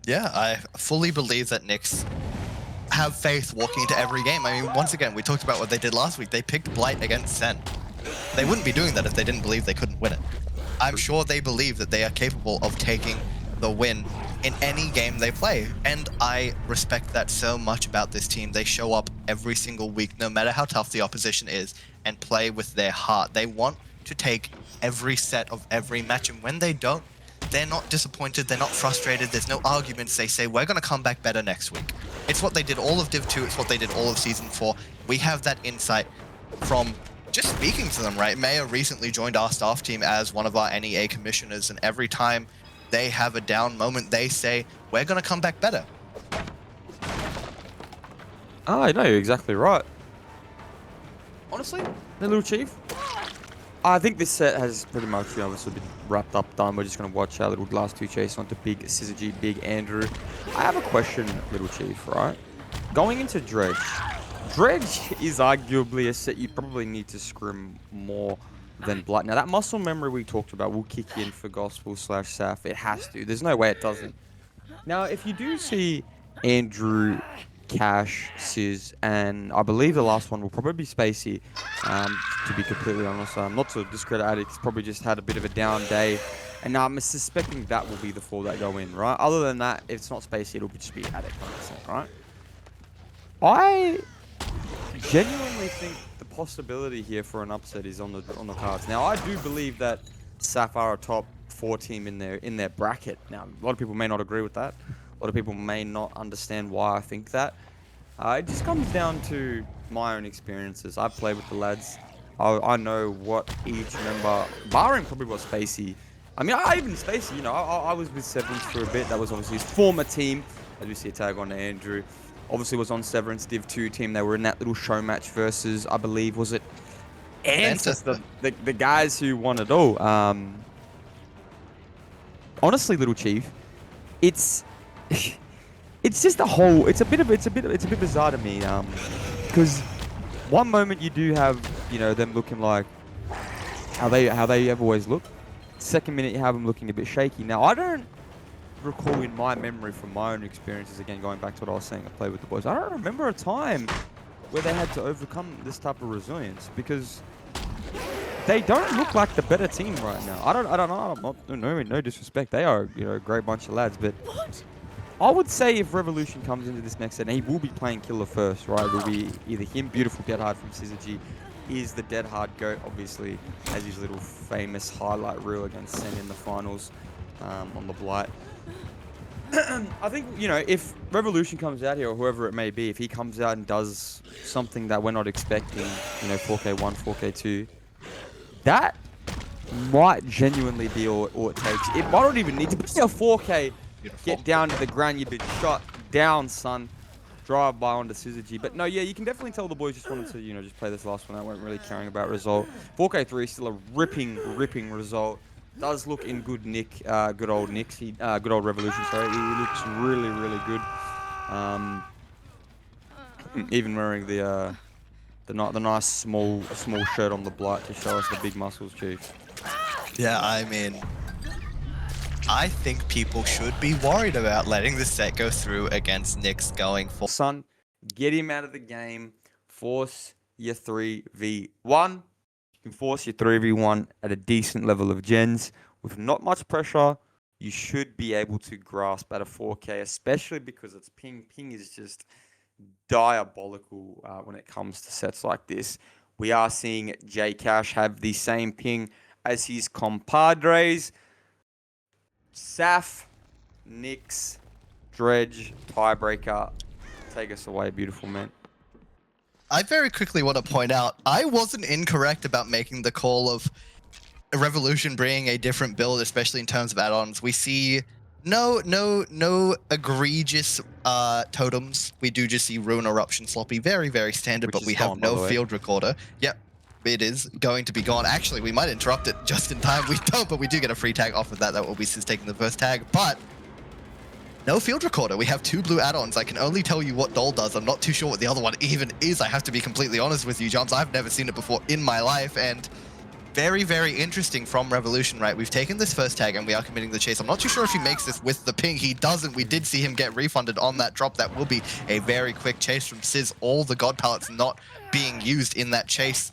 Yeah, I fully believe that Knicks have faith walking into every game. I mean, once again, we talked about what they did last week. They picked Blight against Sen. They wouldn't be doing that if they didn't believe they couldn't win it. I'm sure they believe that they are capable of taking the win in any game they play. And I respect that so much about this team. They show up every single week, no matter how tough the opposition is, and play with their heart. They want to take every set of every match, and when they don't, they're not disappointed, they're not frustrated, there's no arguments. They say, we're going to come back better next week. It's what they did all of Div 2, it's what they did all of Season 4. We have that insight from just speaking to them, right? Maya recently joined our staff team as one of our NEA commissioners, and every time they have a down moment, they say, we're going to come back better. I know, you're exactly right. Honestly, the Little Chief, I think this set has pretty much, obviously been wrapped up, done. We're just going to watch our little last two chase onto Big Syzygy, Big Andrew. I have a question, Little Chief, right? Going into Dredge. Dredge is arguably a set you probably need to scrim more than Blight. Now, that muscle memory we talked about will kick in for Gospel / SAF. It has to. There's no way it doesn't. Now, if you do see Andrew, Cash, Sizz, and I believe the last one will probably be Spacey, to be completely honest. Not to discredit Addicts, probably just had a bit of a down day. And I'm suspecting that will be the four that go in, right? Other than that, if it's not Spacey, it'll just be Addict 100%, right? I genuinely think the possibility here for an upset is on the cards. Now, I do believe that SAF are a top 4 team in their bracket. Now, a lot of people may not agree with that. A lot of people may not understand why I think that. It just comes down to my own experiences. I've played with the lads. I know what each member, barring probably what Spacey. I mean, I even Spacey, I was with Severance for a bit. That was obviously his former team. As we see a tag on to Andrew. Obviously was on Severance Div 2 team. They were in that little show match versus, I believe, was it Ancestor? The guys who won it all. Honestly, Little Chief, it's just a whole. It's a bit bizarre to me. Because one moment you do have, them looking like how they have always looked. Second minute you have them looking a bit shaky. Now I don't recall in my memory from my own experiences, again going back to what I was saying, I played with the boys, I don't remember a time where they had to overcome this type of resilience, because they don't look like the better team right now. I don't know, no disrespect, they are a great bunch of lads, but I would say if Revolution comes into this next set, and he will be playing Killer first, right? It'll be either him, Beautiful Dead Hard from Syzygy, is the Dead Hard GOAT, obviously, has his little famous highlight reel against Sen in the finals on the Blight. I think, if Revolution comes out here, or whoever it may be, if he comes out and does something that we're not expecting, 4K1, 4K2, that might genuinely be all it takes. It might not even need to be a 4K. Beautiful. Get down to the ground, you've been shot down, son. Drive by onto Syzygy. But no, yeah, you can definitely tell the boys just wanted to, just play this last one. They weren't really caring about result. 4K3 is still a ripping result. Does look in good nick, good old Knicks. Good old Revolution. Sorry, he looks really good. Even wearing the nice small shirt on the Blight to show us the big muscles, Chief. Yeah, I mean, I think people should be worried about letting the set go through against Knicks going forward. Son, get him out of the game. Force your 3v1. You can force your 3v1 at a decent level of gens. With not much pressure, you should be able to grasp at a 4K, especially because it's ping. Ping is just diabolical when it comes to sets like this. We are seeing J Cash have the same ping as his compadres. SAF, Knicks, Dredge, tiebreaker. Take us away, beautiful man. I very quickly want to point out, I wasn't incorrect about making the call of Revolution bringing a different build, especially in terms of add-ons. We see No egregious totems. We do just see Ruin Eruption Sloppy, very standard, Which but is we have gone, by no the way. field recorder. Yep, it is going to be gone. Actually, we might interrupt it just in time. We don't, but we do get a free tag off of that. That will be Sis taking the first tag, but no field recorder. We have 2 blue add-ons. I can only tell you what Doll does. I'm not too sure what the other one even is. I have to be completely honest with you, Jumps. I've never seen it before in my life, and very interesting from Revolution, right? We've taken this first tag and we are committing the chase. I'm not too sure if he makes this with the ping. He doesn't. We did see him get refunded on that drop. That will be a very quick chase from Sizz. All the God pallets not being used in that chase.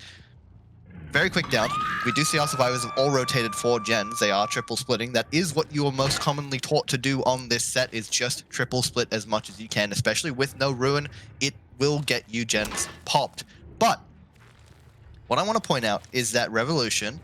Very quick down. We do see our survivors have all rotated 4 gens. They are triple splitting. That is what you are most commonly taught to do on this set, is just triple split as much as you can, especially with no ruin. It will get you gens popped. But what I want to point out is that Revolution,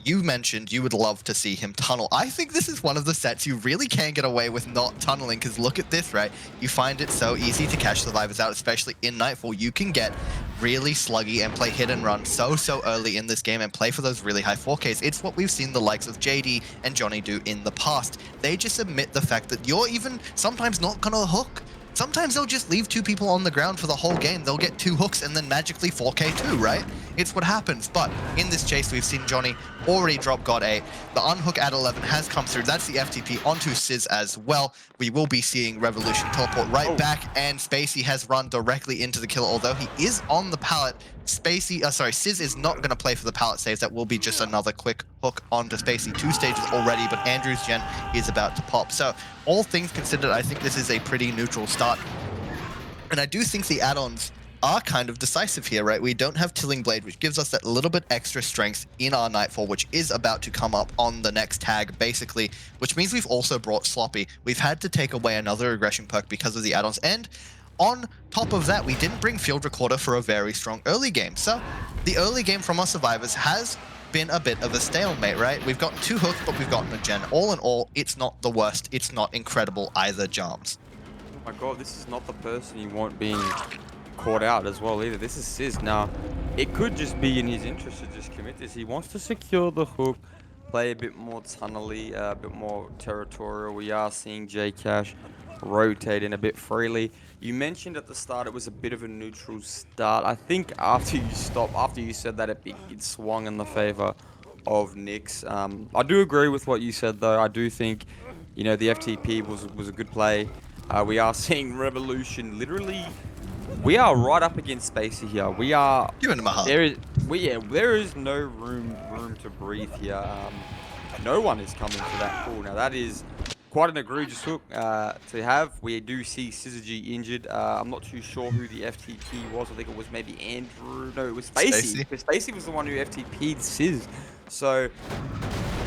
you mentioned you would love to see him tunnel. I think this is one of the sets you really can get away with not tunneling, because look at this, right? You find it so easy to cash survivors out, especially in Nightfall. You can get really sluggy and play hit and run so early in this game and play for those really high 4Ks. It's what we've seen the likes of JD and Johnny do in the past. They just admit the fact that you're even sometimes not gonna hook. Sometimes they'll just leave 2 people on the ground for the whole game. They'll get 2 hooks and then magically 4K2, right? It's what happens. But in this chase, we've seen Johnny already drop God 8. The unhook at 11 has come through. That's the FTP onto Sizz as well. We will be seeing Revolution teleport right back, and Spacey has run directly into the kill. Although he is on the pallet, Sizz is not going to play for the pallet saves. That will be just another quick hook onto Spacey. 2 stages already, but Andrew's gen is about to pop. So all things considered, I think this is a pretty neutral start. And I do think the add-ons are kind of decisive here, right? We don't have Tilling Blade, which gives us that little bit extra strength in our Nightfall, which is about to come up on the next tag, basically, which means we've also brought Sloppy. We've had to take away another aggression perk because of the add-ons, and on top of that, we didn't bring Field Recorder for a very strong early game. So the early game from our survivors has been a bit of a stalemate, right? We've gotten 2 hooks, but we've gotten a gen. All in all, it's not the worst. It's not incredible either, Jams. Oh my god, this is not the person you want being caught out as well either. This is Sizz. Now, it could just be in his interest to just commit this. He wants to secure the hook, play a bit more tunnely, a bit more territorial. We are seeing J-Cash rotate in a bit freely. You mentioned at the start it was a bit of a neutral start. I think after you said that, it swung in the favor of Nyx. I do agree with what you said though. I do think, you know, the FTP was a good play. We are seeing Revolution literally. We are right up against Spacey here. We are. Giving him a hug. There is no room to breathe here. No one is coming to that pool. Now that is quite an egregious hook to have. We do see Syzygy injured. I'm not too sure who the FTP was. I think it was maybe Andrew. No, it was Spacey. Because Spacey was the one who FTP'd Sizz. So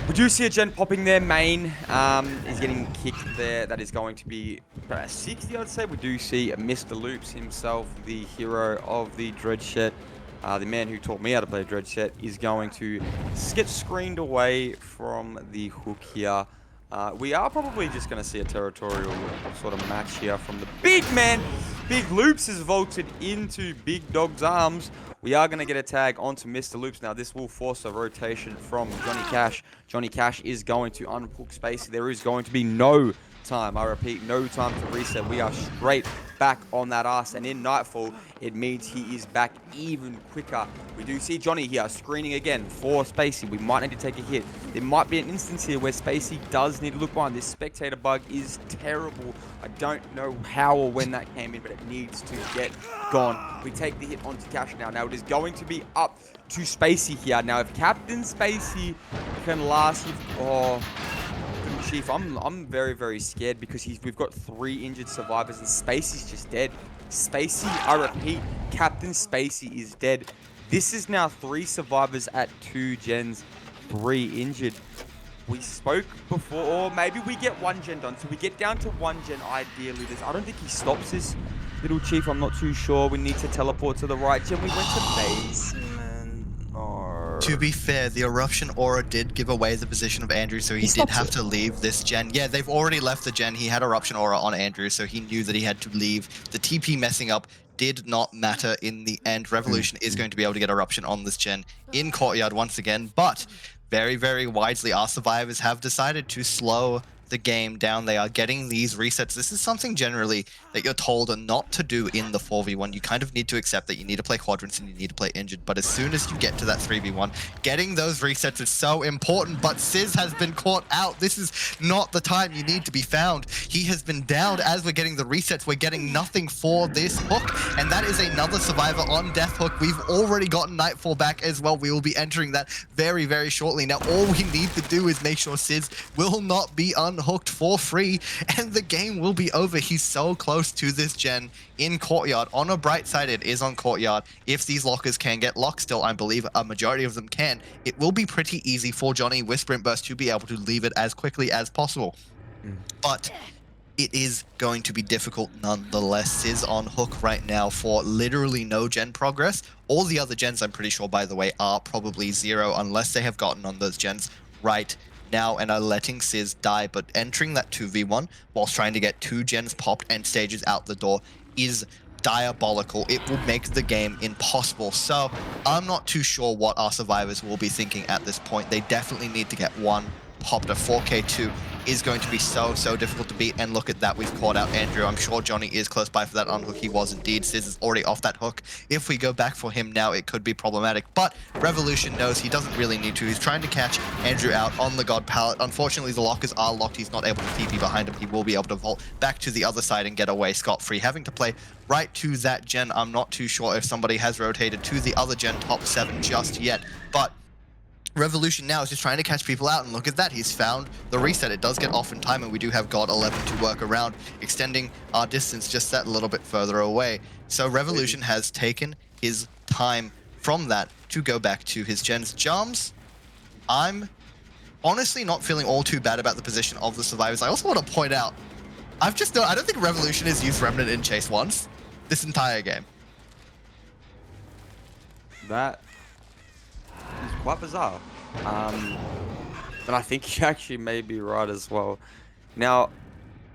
we do see a gen popping there. Main is getting kicked there. That is going to be about 60, I'd say. We do see Mr. Loops himself, the hero of the Dreadshed. The man who taught me how to play Dreadshed is going to get screened away from the hook here. We are probably just going to see a territorial sort of match here from the big man. Big Loops is vaulted into Big Dog's arms. We are going to get a tag onto Mr. Loops. Now, this will force a rotation from Johnny Cash. Johnny Cash is going to unhook Spacey. There is going to be no time. I repeat, no time to reset. We are straight back on that ass. And in Nightfall, it means he is back even quicker. We do see Johnny here screening again for Spacey. We might need to take a hit. There might be an instance here where Spacey does need to look behind. This spectator bug is terrible. I don't know how or when that came in, but it needs to get gone. We take the hit onto Cash now. Now it is going to be up to Spacey here. Now if Captain Spacey can last with... Oh, Chief, I'm very scared because we've got 3 injured survivors and Spacey's just dead. Spacey, I repeat, Captain Spacey is dead. This is now 3 survivors at 2 gens, 3 injured. We spoke before, or maybe we get 1 gen done. So we get down to 1 gen ideally. I don't think he stops this, little Chief. I'm not too sure. We need to teleport to the right gen. We went to basement. Oh. To be fair, the Eruption Aura did give away the position of Andrew, so he did have to leave this gen. Yeah, they've already left the gen. He had Eruption Aura on Andrew, so he knew that he had to leave. The TP messing up did not matter in the end. Revolution is going to be able to get Eruption on this gen in Courtyard once again, but very wisely, our survivors have decided to slow the game down. They are getting these resets. This is something generally that you're told not to do in the 4v1. You kind of need to accept that you need to play quadrants and you need to play injured. But as soon as you get to that 3v1, getting those resets is so important. But Sizz has been caught out. This is not the time you need to be found. He has been downed as we're getting the resets. We're getting nothing for this hook. And that is another survivor on Death Hook. We've already gotten Nightfall back as well. We will be entering that very, very shortly. Now, all we need to do is make sure Sizz will not be unhooked for free, and the game will be over. He's so close to this gen in Courtyard. On a bright side, it is on Courtyard. If these lockers can get locked still, I believe a majority of them can, it will be pretty easy for Johnny with Sprint Burst to be able to leave it as quickly as possible. But it is going to be difficult nonetheless. Sizz on hook right now for literally no gen progress. All the other gens, I'm pretty sure, by the way, are probably 0 unless they have gotten on those gens right now and are letting Sizz die. But entering that 2v1 whilst trying to get 2 gens popped and stages out the door is diabolical. It will make the game impossible. So I'm not too sure what our survivors will be thinking at this point. They definitely need to get one popped. A 4k2 is going to be so difficult to beat. And look at that, we've caught out Andrew. I'm sure Johnny is close by for that unhook. He was indeed. Sizz is already off that hook. If we go back for him now, it could be problematic. But Revolution knows he doesn't really need to. He's trying to catch Andrew out on the God pallet. Unfortunately, the lockers are locked. He's not able to TP behind him. He will be able to vault back to the other side and get away scot-free. Having to play right to that gen, I'm not too sure if somebody has rotated to the other gen top 7 just yet. But Revolution now is just trying to catch people out, and look at that, he's found the reset. It does get off in time, and we do have God 11 to work around, extending our distance just that little bit further away. So Revolution has taken his time from that to go back to his gens. Jams, I'm honestly not feeling all too bad about the position of the survivors. I also want to point out, I don't think Revolution has used Remnant in Chase once this entire game. That is quite bizarre. And I think you actually may be right as well. Now,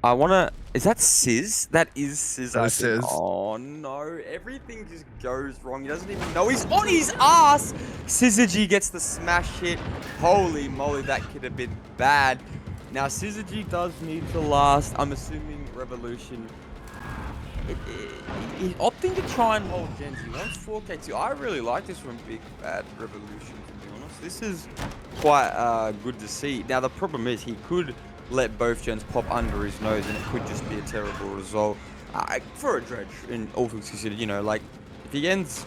I want to... Is that Sizz? That is Sizz. That is Sizz. Oh, no. Everything just goes wrong. He doesn't even know. He's on his ass! Syzygy gets the smash hit. Holy moly, that could have been bad. Now, Syzygy does need to last. I'm assuming Revolution... He's opting to try and hold gens. He wants 4k2. I really like this from Big Bad Revolution, to be honest. This is quite good to see. Now, the problem is he could let both gens pop under his nose and it could just be a terrible result. For a Dredge, in all things considered, you know, like, if he ends,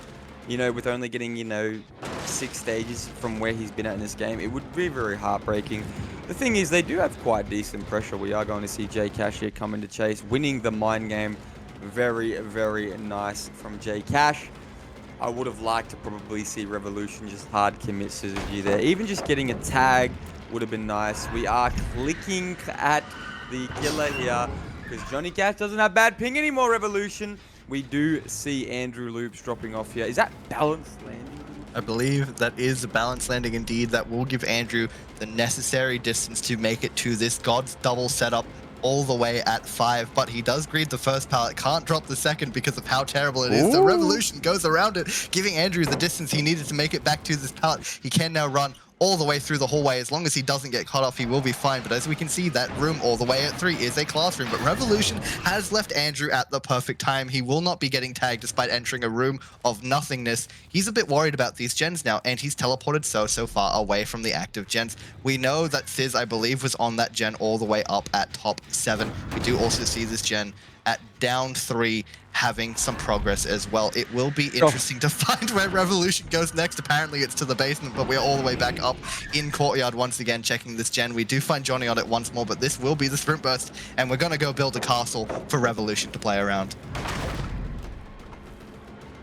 you know, with only getting, you know, 6 stages from where he's been at in this game, it would be very heartbreaking. The thing is, they do have quite decent pressure. We are going to see J Cash here come into Chase, winning the mind game. Very, very nice from J Cash. I would have liked to probably see Revolution just hard commit Syzygy there. Even just getting a tag would have been nice. We are clicking at the killer here because Johnny Cash doesn't have bad ping anymore, Revolution. We do see Andrew Loops dropping off here. Is that balanced landing? I believe that is a balanced landing indeed. That will give Andrew the necessary distance to make it to this God's double setup all the way at 5, but he does greed the first pallet, can't drop the second because of how terrible it is. So Revolution goes around it, giving Andrew the distance he needed to make it back to this pallet. He can now run all the way through the hallway. As long as he doesn't get cut off, he will be fine. But as we can see, that room all the way at 3 is a classroom. But Revolution has left Andrew at the perfect time. He will not be getting tagged despite entering a room of nothingness. He's a bit worried about these gens now, and he's teleported so far away from the active gens. We know that Sizz, I believe, was on that gen all the way up at top 7. We do also see this gen at down 3 having some progress as well. It will be interesting to find where Revolution goes next. Apparently it's to the basement, but we're all the way back up in Courtyard once again checking this gen. We do find Johnny on it once more, but this will be the sprint burst, and we're gonna go build a castle for Revolution to play around.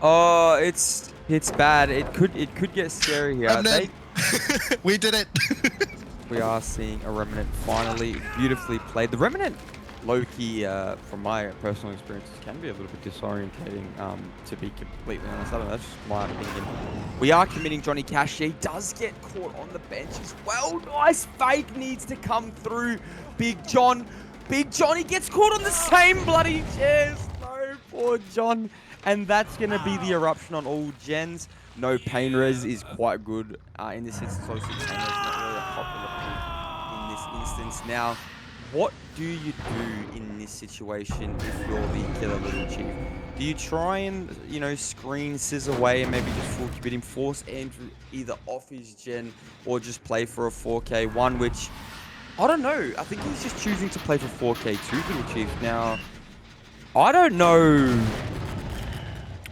Oh, it's bad. It could get scary here. We did it. We are seeing a Remnant finally beautifully played. The Remnant, low-key, from my personal experiences, can be a little bit disorientating, to be completely honest. I don't know, that's just my opinion. We are committing Johnny Cash. He does get caught on the bench as well. Nice fake needs to come through. Big John. Big Johnny gets caught on the same bloody chairs. No, poor John. And that's going to be the eruption on all gens. No pain res is quite good in this instance. Obviously, pain res is not really a popular pick in this instance. Now, what do you do in this situation if you're the killer little chief? Do you try and, screen Sizz away and maybe just full commit him, force Andrew either off his gen or just play for a 4K1, which, I don't know. I think he's just choosing to play for 4K2, little chief. Now, I don't know.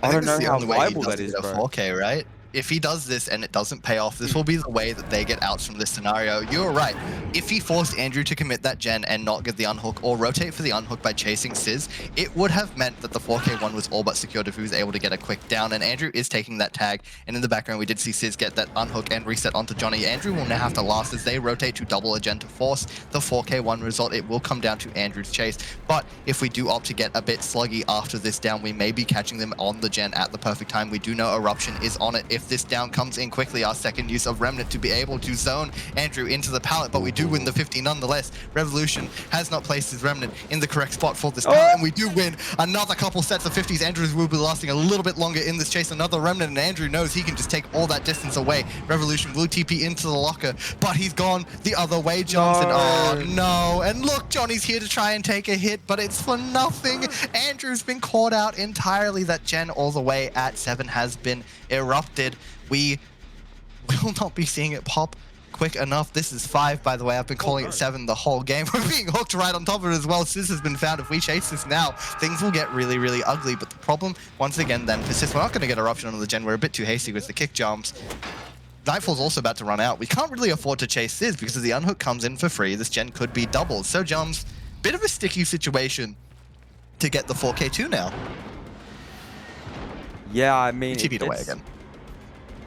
I I think don't this is know the how only way he viable does that is, get a bro. 4K, right? If he does this and it doesn't pay off, this will be the way that they get out from this scenario. You're right. If he forced Andrew to commit that gen and not get the unhook or rotate for the unhook by chasing Sizz, it would have meant that the 4K1 was all but secured if he was able to get a quick down. And Andrew is taking that tag. And in the background, we did see Sizz get that unhook and reset onto Johnny. Andrew will now have to last as they rotate to double a gen to force the 4K1 result. It will come down to Andrew's chase. But if we do opt to get a bit sluggy after this down, we may be catching them on the gen at the perfect time. We do know Eruption is on it. If this down comes in quickly, our second use of Remnant to be able to zone Andrew into the pallet, but we do win the 50 nonetheless. Revolution has not placed his Remnant in the correct spot for this pallet, and we do win another couple sets of 50s. Andrews will be lasting a little bit longer in this chase. Another Remnant, and Andrew knows he can just take all that distance away. Revolution will TP into the locker, but he's gone the other way, Johnson. No. Oh, no. And look, Johnny's here to try and take a hit, but it's for nothing. Andrew's been caught out entirely. That gen all the way at 7 has been erupted. We will not be seeing it pop quick enough. This is 5, by the way. I've been calling it 7 the whole game. We're being hooked right on top of it as well. Sizz has been found. If we chase this now, things will get really, really ugly. But the problem, once again, then persists. We're not going to get Eruption on the gen. We're a bit too hasty with the kick jumps. Nightfall's also about to run out. We can't really afford to chase Sizz because if the unhook comes in for free, this gen could be doubled. So Jums, bit of a sticky situation to get the 4K2 now. Yeah, I mean, TP'd away again.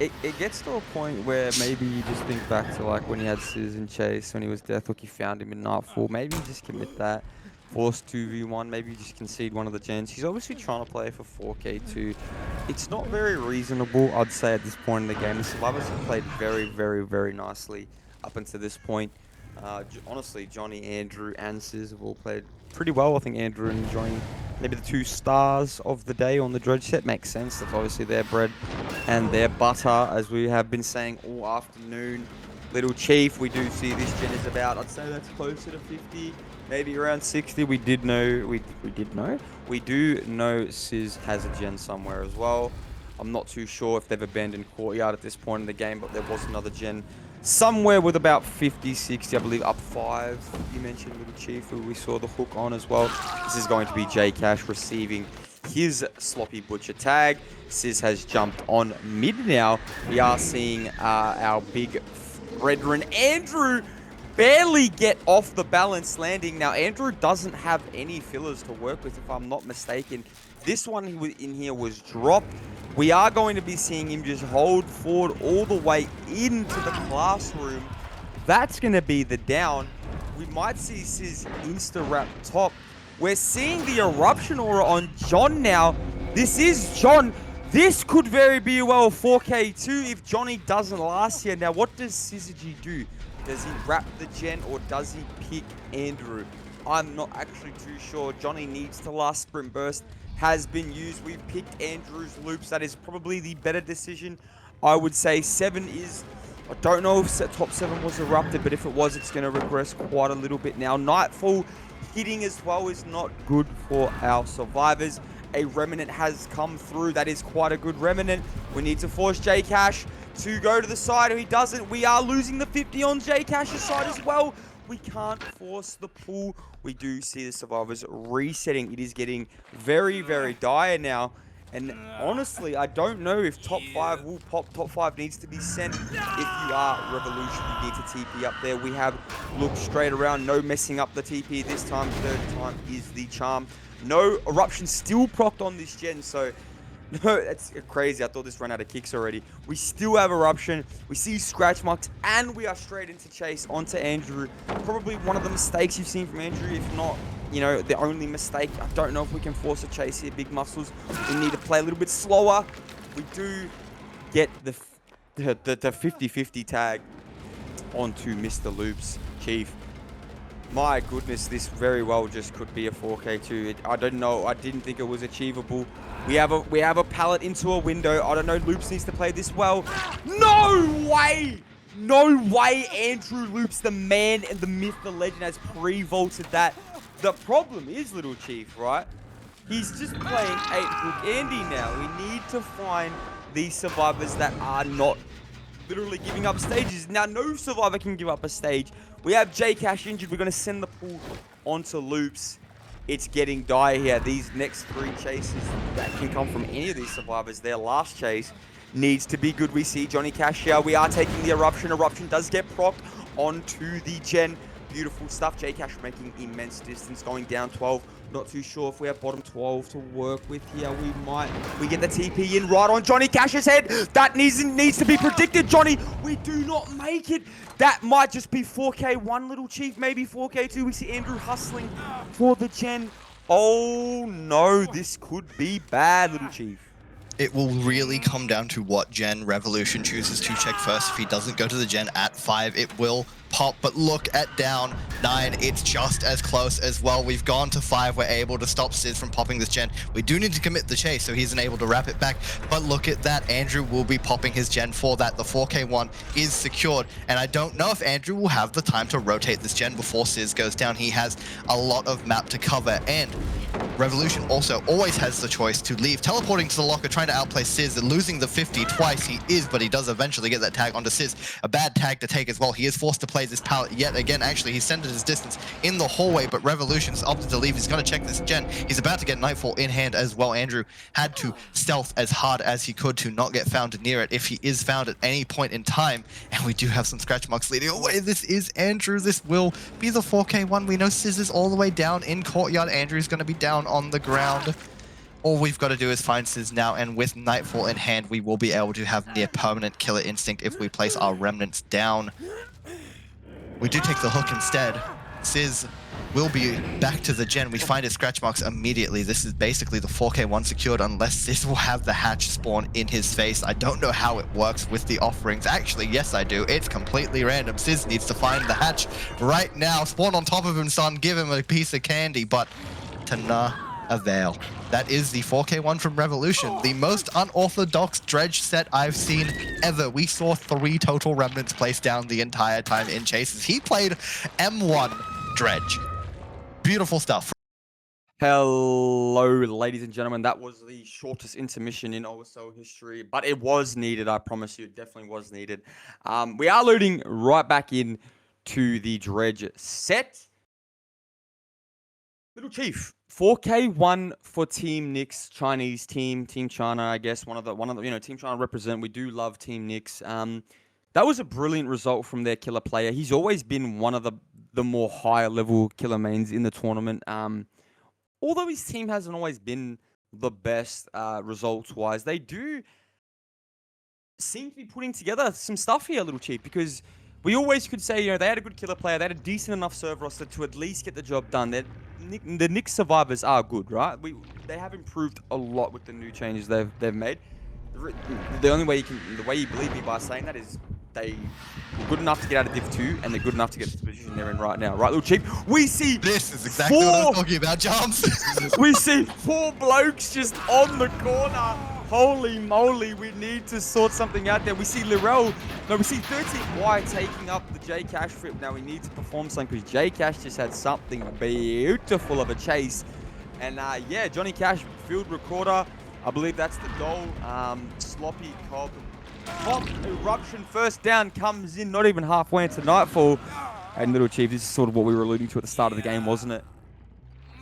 It gets to a point where maybe you just think back to like when he had Sizz and Chase, when he was Deathhook, he found him in Nightfall. Maybe you just commit that. Force 2v1, maybe you just concede one of the gens. He's obviously trying to play for 4K2. It's not very reasonable, I'd say, at this point in the game. The Survivors have played very, very, very nicely up until this point. Honestly, Johnny, Andrew, and Sizz have all played pretty well. I think Andrew and Johnny, maybe the 2 stars of the day on the Dredge set. Makes sense. That's obviously their bread and their butter, as we have been saying all afternoon. Little Chief, we do see this gen is about, I'd say that's closer to 50, maybe around 60. We do know Sizz has a gen somewhere as well. I'm not too sure if they've abandoned Courtyard at this point in the game, but there was another gen somewhere with about 50, 60, I believe, up 5. You mentioned Little Chief, who we saw the hook on as well. This is going to be J-Cash receiving his Sloppy Butcher tag. Sizz has jumped on mid now. We are seeing our big brethren Andrew barely get off the balance landing. Now, Andrew doesn't have any fillers to work with, if I'm not mistaken. This one in here was dropped. We are going to be seeing him just hold forward all the way into the classroom. That's going to be the down. We might see Sizz insta-wrap top. We're seeing the Eruption aura on John now. This is John. This could very be well 4K2 if Johnny doesn't last here. Now, what does Syzygy do? Does he wrap the gen or does he pick Andrew? I'm not actually too sure. Johnny needs to last. Sprint Burst has been used. We've picked Andrew's loops. That is probably the better decision. I would say 7 is... I don't know if top 7 was erupted, but if it was, it's going to regress quite a little bit now. Nightfall hitting as well is not good for our Survivors. A Remnant has come through. That is quite a good Remnant. We need to force J-Cash to go to the side. If he doesn't, we are losing the 50 on J-Cash's side as well. We can't force the pull. We do see the Survivors resetting. It is getting very, very dire now. And honestly, I don't know if top 5 will pop. Top 5 needs to be sent. If you are Revolution, you need to TP up there. We have looked straight around. No messing up the TP this time. Third time is the charm. No Eruption still procced on this gen, so no, that's crazy. I thought this ran out of kicks already. We still have Eruption. We see scratch marks, and we are straight into chase onto Andrew. Probably one of the mistakes you've seen from Andrew, if not, the only mistake. I don't know if we can force a chase here. Big muscles. We need to play a little bit slower. We do get the 50-50 tag onto Mr. Loops Chief. My goodness, this very well just could be a 4K2. I don't know. I didn't think it was achievable. We have a pallet into a window. I don't know. Loops needs to play this well. No way! No way Andrew Loops, the man and the myth, the legend, has pre-vaulted that. The problem is, Little Chief, right? He's just playing 8-hook Andy now. We need to find these survivors that are not literally giving up stages. Now, no survivor can give up a stage. We have J Cash injured. We're going to send the pool onto Loops. It's getting dire here. These next 3 chases that can come from any of these survivors, their last chase needs to be good. We see Johnny Cash here. We are taking the Eruption. Eruption does get procced onto the Gen. Beautiful stuff. J Cash making immense distance, going down 12. Not too sure if we have bottom 12 to work with here. We might. We get the TP in right on Johnny Cash's head. That needs to be predicted, Johnny. We do not make it. That might just be 4K1, Little Chief. Maybe 4K2. We see Andrew hustling for the Gen. Oh, no. This could be bad, Little Chief. It will really come down to what Gen Revolution chooses to check first. If he doesn't go to the Gen at 5, it will pop. But look at down 9. It's just as close as well. We've gone to 5. We're able to stop Sizz from popping this Gen. We do need to commit the chase, so he's unable to wrap it back. But look at that. Andrew will be popping his Gen for that. The 4K1 is secured. And I don't know if Andrew will have the time to rotate this Gen before Sizz goes down. He has a lot of map to cover. And Revolution also always has the choice to leave, teleporting to the locker, trying to outplay Sizz, and losing the 50 twice. He is, but he does eventually get that tag onto Sizz. A bad tag to take as well. He is forced to play this pallet yet again. Actually, he's centered his distance in the hallway, but Revolution's opted to leave. He's going to check this Gen. He's about to get Nightfall in hand as well. Andrew had to stealth as hard as he could to not get found near it if he is found at any point in time. And we do have some scratch marks leading away. This is Andrew. This will be the 4K1. We know Sizz is all the way down in courtyard. Andrew's going to be down on the ground. All we've got to do is find Sizz now, and with Nightfall in hand, we will be able to have near permanent killer instinct if we place our remnants down. We do take the hook instead. Sizz will be back to the Gen. We find his scratch marks immediately. This is basically the 4K1 secured unless Sizz will have the hatch spawn in his face. I don't know how it works with the offerings. Actually, yes I do. It's completely random. Sizz needs to find the hatch right now. Spawn on top of him, son. Give him a piece of candy, but to no avail. That is the 4K1 from Revolution, the most unorthodox dredge set I've seen ever. We saw 3 total remnants placed down the entire time in chases. He played M1 dredge. Beautiful stuff. Hello, ladies and gentlemen. That was the shortest intermission in OSL history, but it was needed. I promise you, it definitely was needed. We are loading right back in to the dredge set. Little Chief, 4K1 for Team Nix, Chinese team, Team China, I guess one of the Team China represent. We do love Team Nix. That was a brilliant result from their killer player. He's always been one of the more higher level killer mains in the tournament. Although his team hasn't always been the best results wise, they do seem to be putting together some stuff here, Little Chief, because we always could say, they had a good killer player, they had a decent enough serve roster to at least get the job done. The Knicks survivors are good, right? They have improved a lot with the new changes they've made. The only way the way you believe me by saying that is they were good enough to get out of Div 2, and they're good enough to get to the position they're in right now. Right, Little Chief? We see this is exactly what I was talking about, Jumps. We see 4 blokes just on the corner. Holy moly, we need to sort something out there. We see Lirel, we see 13Y taking up the J Cash flip. Now we need to perform something because J Cash just had something beautiful of a chase. And yeah, Johnny Cash, field recorder. I believe that's the goal. Sloppy Cobb. Pop Eruption, first down, comes in, not even halfway into Nightfall. And Little Chief, this is sort of what we were alluding to at the start of the game, wasn't it?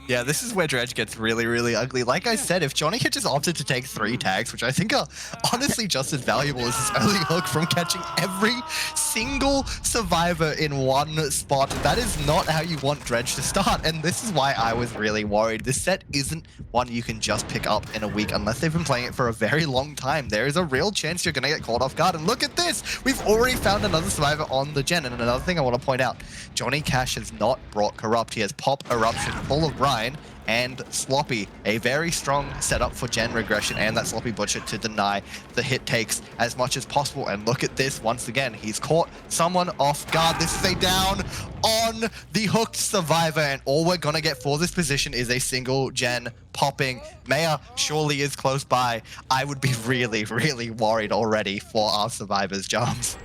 Yeah, this is where dredge gets really, really ugly. Like I said, if Johnny had just opted to take 3 tags, which I think are honestly just as valuable as his early hook from catching every single survivor in one spot, that is not how you want dredge to start. And this is why I was really worried. This set isn't one you can just pick up in a week unless they've been playing it for a very long time. There is a real chance you're going to get caught off guard. And look at this! We've already found another survivor on the Gen. And another thing I want to point out, Johnny Cash has not brought Corrupt. He has Pop, Eruption, full of Brian, and Sloppy. A very strong setup for Gen regression and that Sloppy Butcher to deny the hit takes as much as possible. And look at this once again. He's caught someone off guard. This is a down on the hooked survivor, and all we're gonna get for this position is a single Gen popping. Maya surely is close by. I would be really, really worried already for our survivors, Jumps.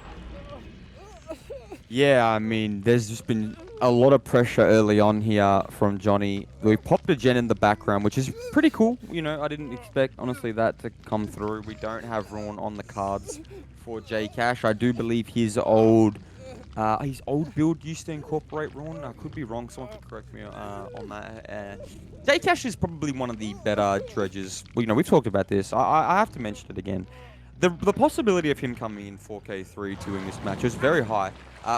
Yeah, I mean, there's just been a lot of pressure early on here from Johnny. We popped a gen in the background, which is pretty cool. You know, I didn't expect, honestly, that to come through. We don't have Rawn on the cards for J Cash. I do believe his old build used to incorporate Rawn. I could be wrong. Someone could correct me on that. J Cash is probably one of the better dredges. Well, you know, we've talked about this. I have to mention it again. The possibility of him coming in 4K3 to win this match is very high.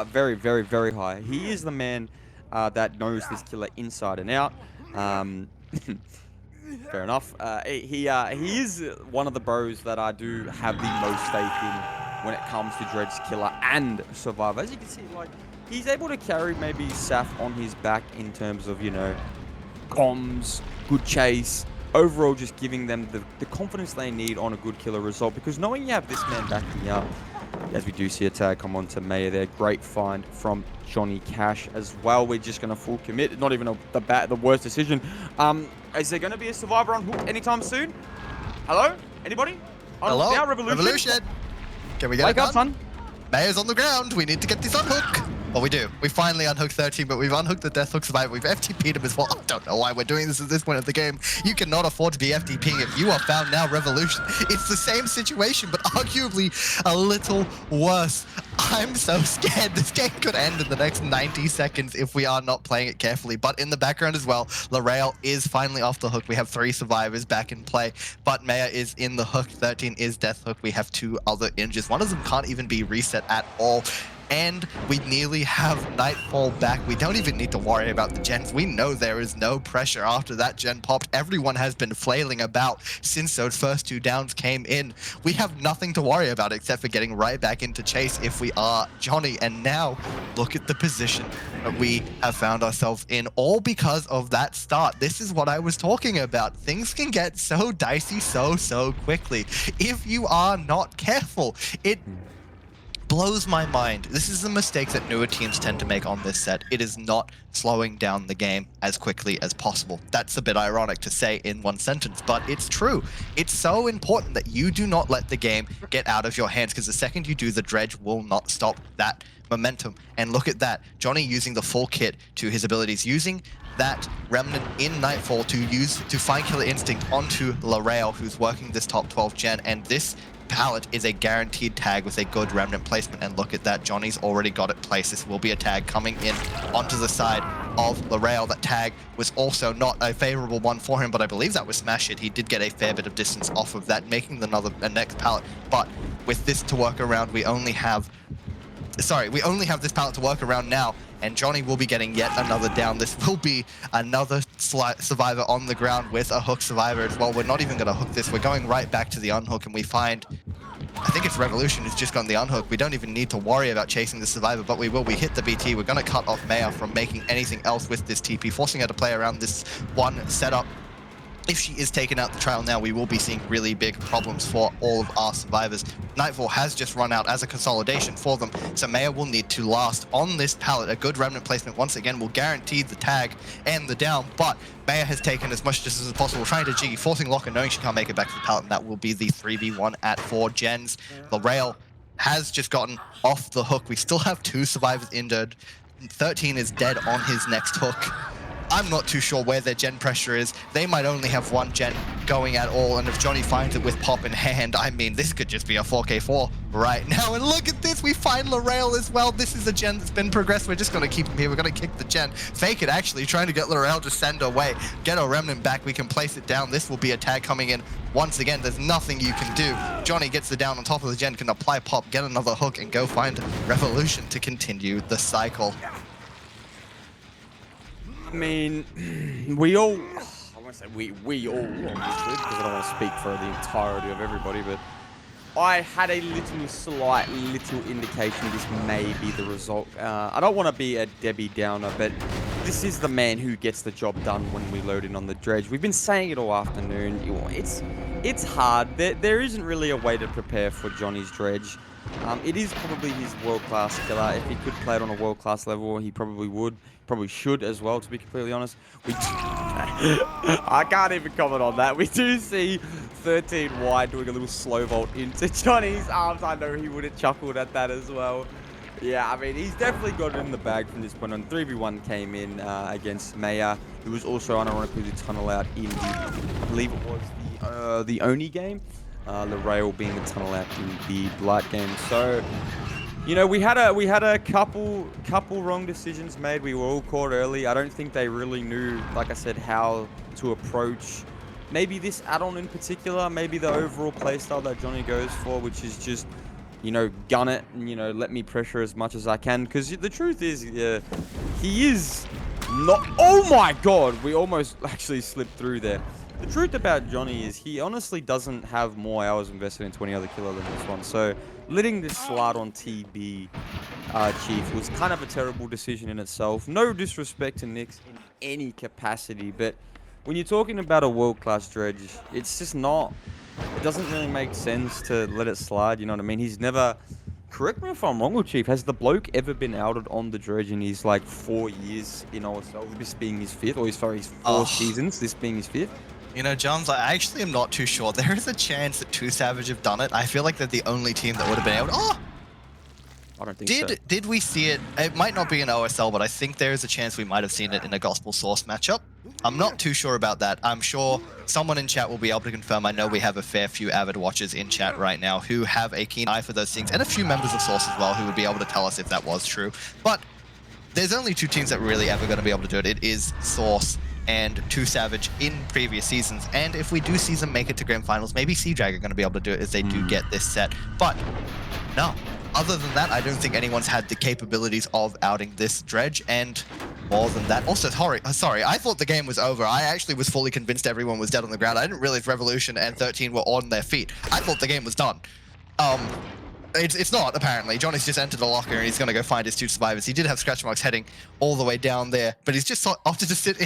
Very, very, very high. He is the man that knows this killer inside and out. Um, fair enough. He is one of the bros that I do have the most faith in when it comes to Dred's killer and Survivor. As you can see, like, he's able to carry maybe SAF on his back in terms of, you know, comms, good chase, overall just giving them the confidence they need on a good killer result, because knowing you have this man backing you up, as we do see a tag come on to Maya there, great find from Johnny Cash as well. We're just going to full commit, not even the worst decision. Is there going to be a Survivor on hook anytime soon? Hello? Anybody? Hello? Now, Revolution? Can we get Wake it up, done? son. Maya's on the ground. We need to get this unhook. Well, we do. We finally unhooked 13, but we've unhooked the Death Hook Survivor. We've FTP'd him as well. I don't know why we're doing this at this point of the game. You cannot afford to be FTPing if you are found now, Revolution. It's the same situation, but arguably a little worse. I'm so scared. This game could end in the next 90 seconds if we are not playing it carefully. But in the background as well, L'Oreal is finally off the hook. We have 3 survivors back in play, but Maya is in the hook. 13 is Death Hook. We have 2 other injures. One of them can't even be reset at all. And we nearly have Nightfall back. We don't even need to worry about the gens. We know there is no pressure after that gen popped. Everyone has been flailing about since those first 2 downs came in. We have nothing to worry about except for getting right back into chase if we are Johnny. And now, look at the position that we have found ourselves in, all because of that start. This is what I was talking about. Things can get so dicey so quickly if you are not careful. It blows my mind. This is the mistake that newer teams tend to make on this set. It is not slowing down the game as quickly as possible. That's a bit ironic to say in one sentence, but it's true. It's so important that you do not let the game get out of your hands, because the second you do, the dredge will not stop that momentum. And look at that. Johnny using the full kit to his abilities, using that Remnant in Nightfall to find Killer Instinct onto L'Oreal, who's working this top 12 gen, and this pallet is a guaranteed tag with a good Remnant placement. And look at that, Johnny's already got it placed. This will be a tag coming in onto the side of L'Oreal. That tag was also not a favorable one for him, but I believe that was smash hit. He did get a fair bit of distance off of that, making the next pallet. But with this to work around, we only have this pallet to work around now, and Johnny will be getting yet another down. This will be another survivor on the ground with a hook survivor as well. We're not even going to hook this. We're going right back to the unhook, and we find, I think it's Revolution who's just gone the unhook. We don't even need to worry about chasing the survivor, but we will. We hit the BT. We're going to cut off Maya from making anything else with this TP, forcing her to play around this one setup. If she is taken out the trial now, we will be seeing really big problems for all of our survivors. Nightfall has just run out as a consolidation for them, so Maya will need to last on this pallet. A good Remnant placement once again will guarantee the tag and the down, but Maya has taken as much distance as possible, trying to Jiggy, forcing Locker, knowing she can't make it back to the pallet, and that will be the 3v1 at 4 gens. L'Oreal has just gotten off the hook. We still have 2 survivors injured. 13 is dead on his next hook. I'm not too sure where their gen pressure is. They might only have 1 gen going at all, and if Johnny finds it with pop in hand, I mean, this could just be a 4K4 right now. And look at this, we find L'Oreal as well. This is a gen that's been progressed. We're just going to keep him here. We're going to kick the gen. Fake it, actually, trying to get L'Oreal to send away. Get our Remnant back. We can place it down. This will be a tag coming in. Once again, there's nothing you can do. Johnny gets the down on top of the gen, can apply pop, get another hook, and go find Revolution to continue the cycle. I mean, we all, I won't say we all obviously, because I don't want to speak for the entirety of everybody, but I had a slight indication this may be the result. I don't want to be a Debbie Downer, but this is the man who gets the job done when we load in on the dredge. We've been saying it all afternoon. It's hard. There isn't really a way to prepare for Johnny's dredge. It is probably his world-class killer. If he could play it on a world-class level, he probably would. Probably should as well, to be completely honest. I can't even comment on that. We do see 13 wide doing a little slow vault into Johnny's arms. I know he would have chuckled at that as well. Yeah, I mean, he's definitely got it in the bag from this point on. 3v1 came in against Maya, who was also unironically the tunnel out in the, I believe it was the Oni game. Lorraine being the tunnel out in the Blight game. So, you know, we had a couple wrong decisions made. We were all caught early. I don't think they really knew, like I said, how to approach maybe this add-on in particular, maybe the overall playstyle that Johnny goes for, which is just, you know, gun it and, you know, let me pressure as much as I can. Because the truth is, he is not... Oh my god! We almost actually slipped through there. The truth about Johnny is he honestly doesn't have more hours invested in 20 other killer than this one. So letting this slide on TB, Chief, was kind of a terrible decision in itself. No disrespect to Nyx in any capacity, but when you're talking about a world-class dredge, it's just not... It doesn't really make sense to let it slide, you know what I mean? He's never... Correct me if I'm wrong with Chief. Has the bloke ever been outed on the dredge in his, like, 4 years in OSL? This being his 5th, or his 4 seasons, this being his 5th? You know, Johns, I actually am not too sure. There is a chance that 2 Savage have done it. I feel like they're the only team that would have been able to... Oh! I don't think so. Did we see it? It might not be in OSL, but I think there is a chance we might have seen it in a Gospel Source matchup. I'm not too sure about that. I'm sure someone in chat will be able to confirm. I know we have a fair few avid watchers in chat right now who have a keen eye for those things, and a few members of Source as well who would be able to tell us if that was true. But there's only 2 teams that are really ever going to be able to do it. It is Source and 2 Savage in previous seasons. And if we do see them make it to Grand Finals, maybe Sea-Drag are going to be able to do it as they do get this set. But no. Other than that, I don't think anyone's had the capabilities of outing this dredge, and more than that. Also, sorry, I thought the game was over. I actually was fully convinced everyone was dead on the ground. I didn't realize Revolution and 13 were on their feet. I thought the game was done. It's not, apparently. Johnny's just entered the locker and he's going to go find his 2 survivors. He did have scratch marks heading all the way down there, but he's just opted to sit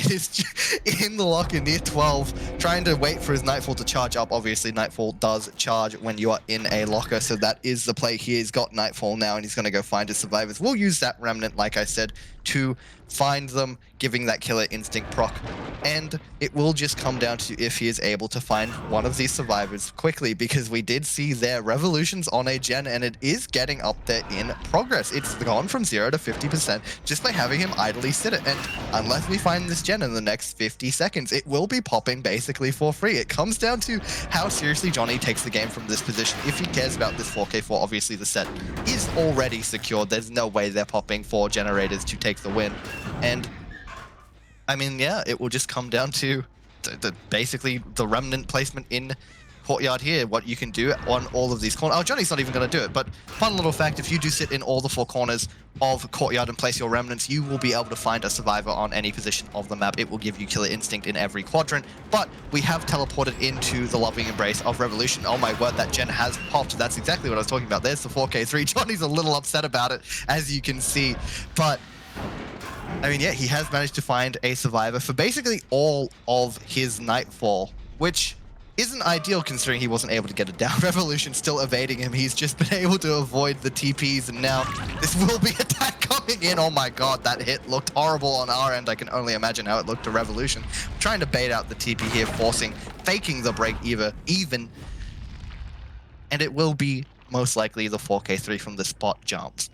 in the locker near 12, trying to wait for his Nightfall to charge up. Obviously, Nightfall does charge when you are in a locker, so that is the play here. He's got Nightfall now and he's going to go find his survivors. We'll use that Remnant, like I said, to find them, giving that Killer Instinct proc. And it will just come down to if he is able to find one of these survivors quickly, because we did see their Revolutions on a gen, and it is getting up there in progress. It's gone from 0 to 50% just by having him idly sit it. And unless we find this gen in the next 50 seconds, it will be popping basically for free. It comes down to how seriously Johnny takes the game from this position. If he cares about this 4K4, obviously the set is already secured. There's no way they're popping 4 generators to take the win. And I mean, yeah, it will just come down to basically the Remnant placement in Courtyard here, what you can do on all of these corners. Oh, Johnny's not even going to do it, but fun little fact, if you do sit in all the 4 corners of Courtyard and place your Remnants, you will be able to find a survivor on any position of the map. It will give you Killer Instinct in every quadrant, but we have teleported into the loving embrace of Revolution. Oh my word, that gen has popped. That's exactly what I was talking about. There's the 4K3. Johnny's a little upset about it, as you can see, but I mean, yeah, he has managed to find a survivor for basically all of his Nightfall, which isn't ideal considering he wasn't able to get it down. Revolution still evading him. He's just been able to avoid the TPs, and now this will be attack coming in. Oh my god, that hit looked horrible on our end. I can only imagine how it looked to Revolution. Trying to bait out the TP here, faking the break even. And it will be most likely the 4K3 from the spot jumps.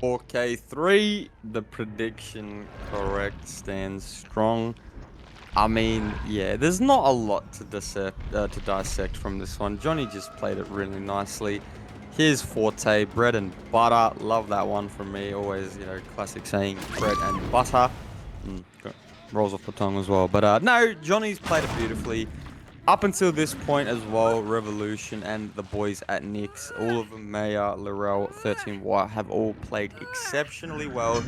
4K3, the prediction correct, stands strong. I mean, yeah, there's not a lot to dissect from this one. Johnny just played it really nicely. Here's Forte, bread and butter. Love that one from me. Always, you know, classic saying, bread and butter. Rolls off the tongue as well. But no, Johnny's played it beautifully. Up until this point as well, Revolution and the boys at Nyx, all of them, Maya, Laurel, 13 White, have all played exceptionally well.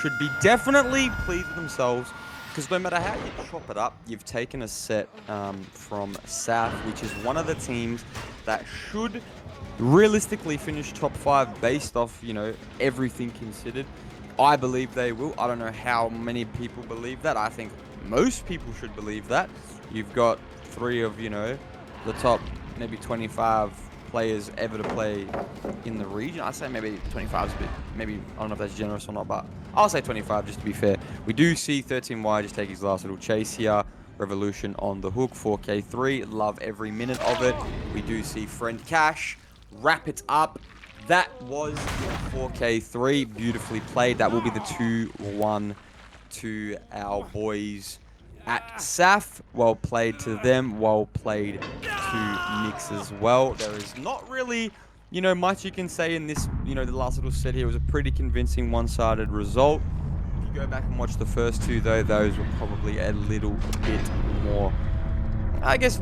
Should be definitely pleased with themselves, because no matter how you chop it up, you've taken a set from SAF, which is one of the teams that should realistically finish top 5 based off, you know, everything considered. I believe they will. I don't know how many people believe that. I think most people should believe that. You've got 3 of, you know, the top maybe 25 players ever to play in the region. I'd say maybe 25 is a bit, maybe, I don't know if that's generous or not, but I'll say 25 just to be fair. We do see 13Y just take his last little chase here. Revolution on the hook, 4K3, love every minute of it. We do see Friend Cash wrap it up. that was your 4K3. Beautifully played. That will be the 2-1 to our boys at SAF. Well played to them. Well played to Nix as well. There is not really, much you can say in this, the last little set here was a pretty convincing one-sided result. If you go back and watch the first two, though, those were probably a little bit more, I guess,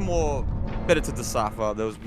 better to decipher. There was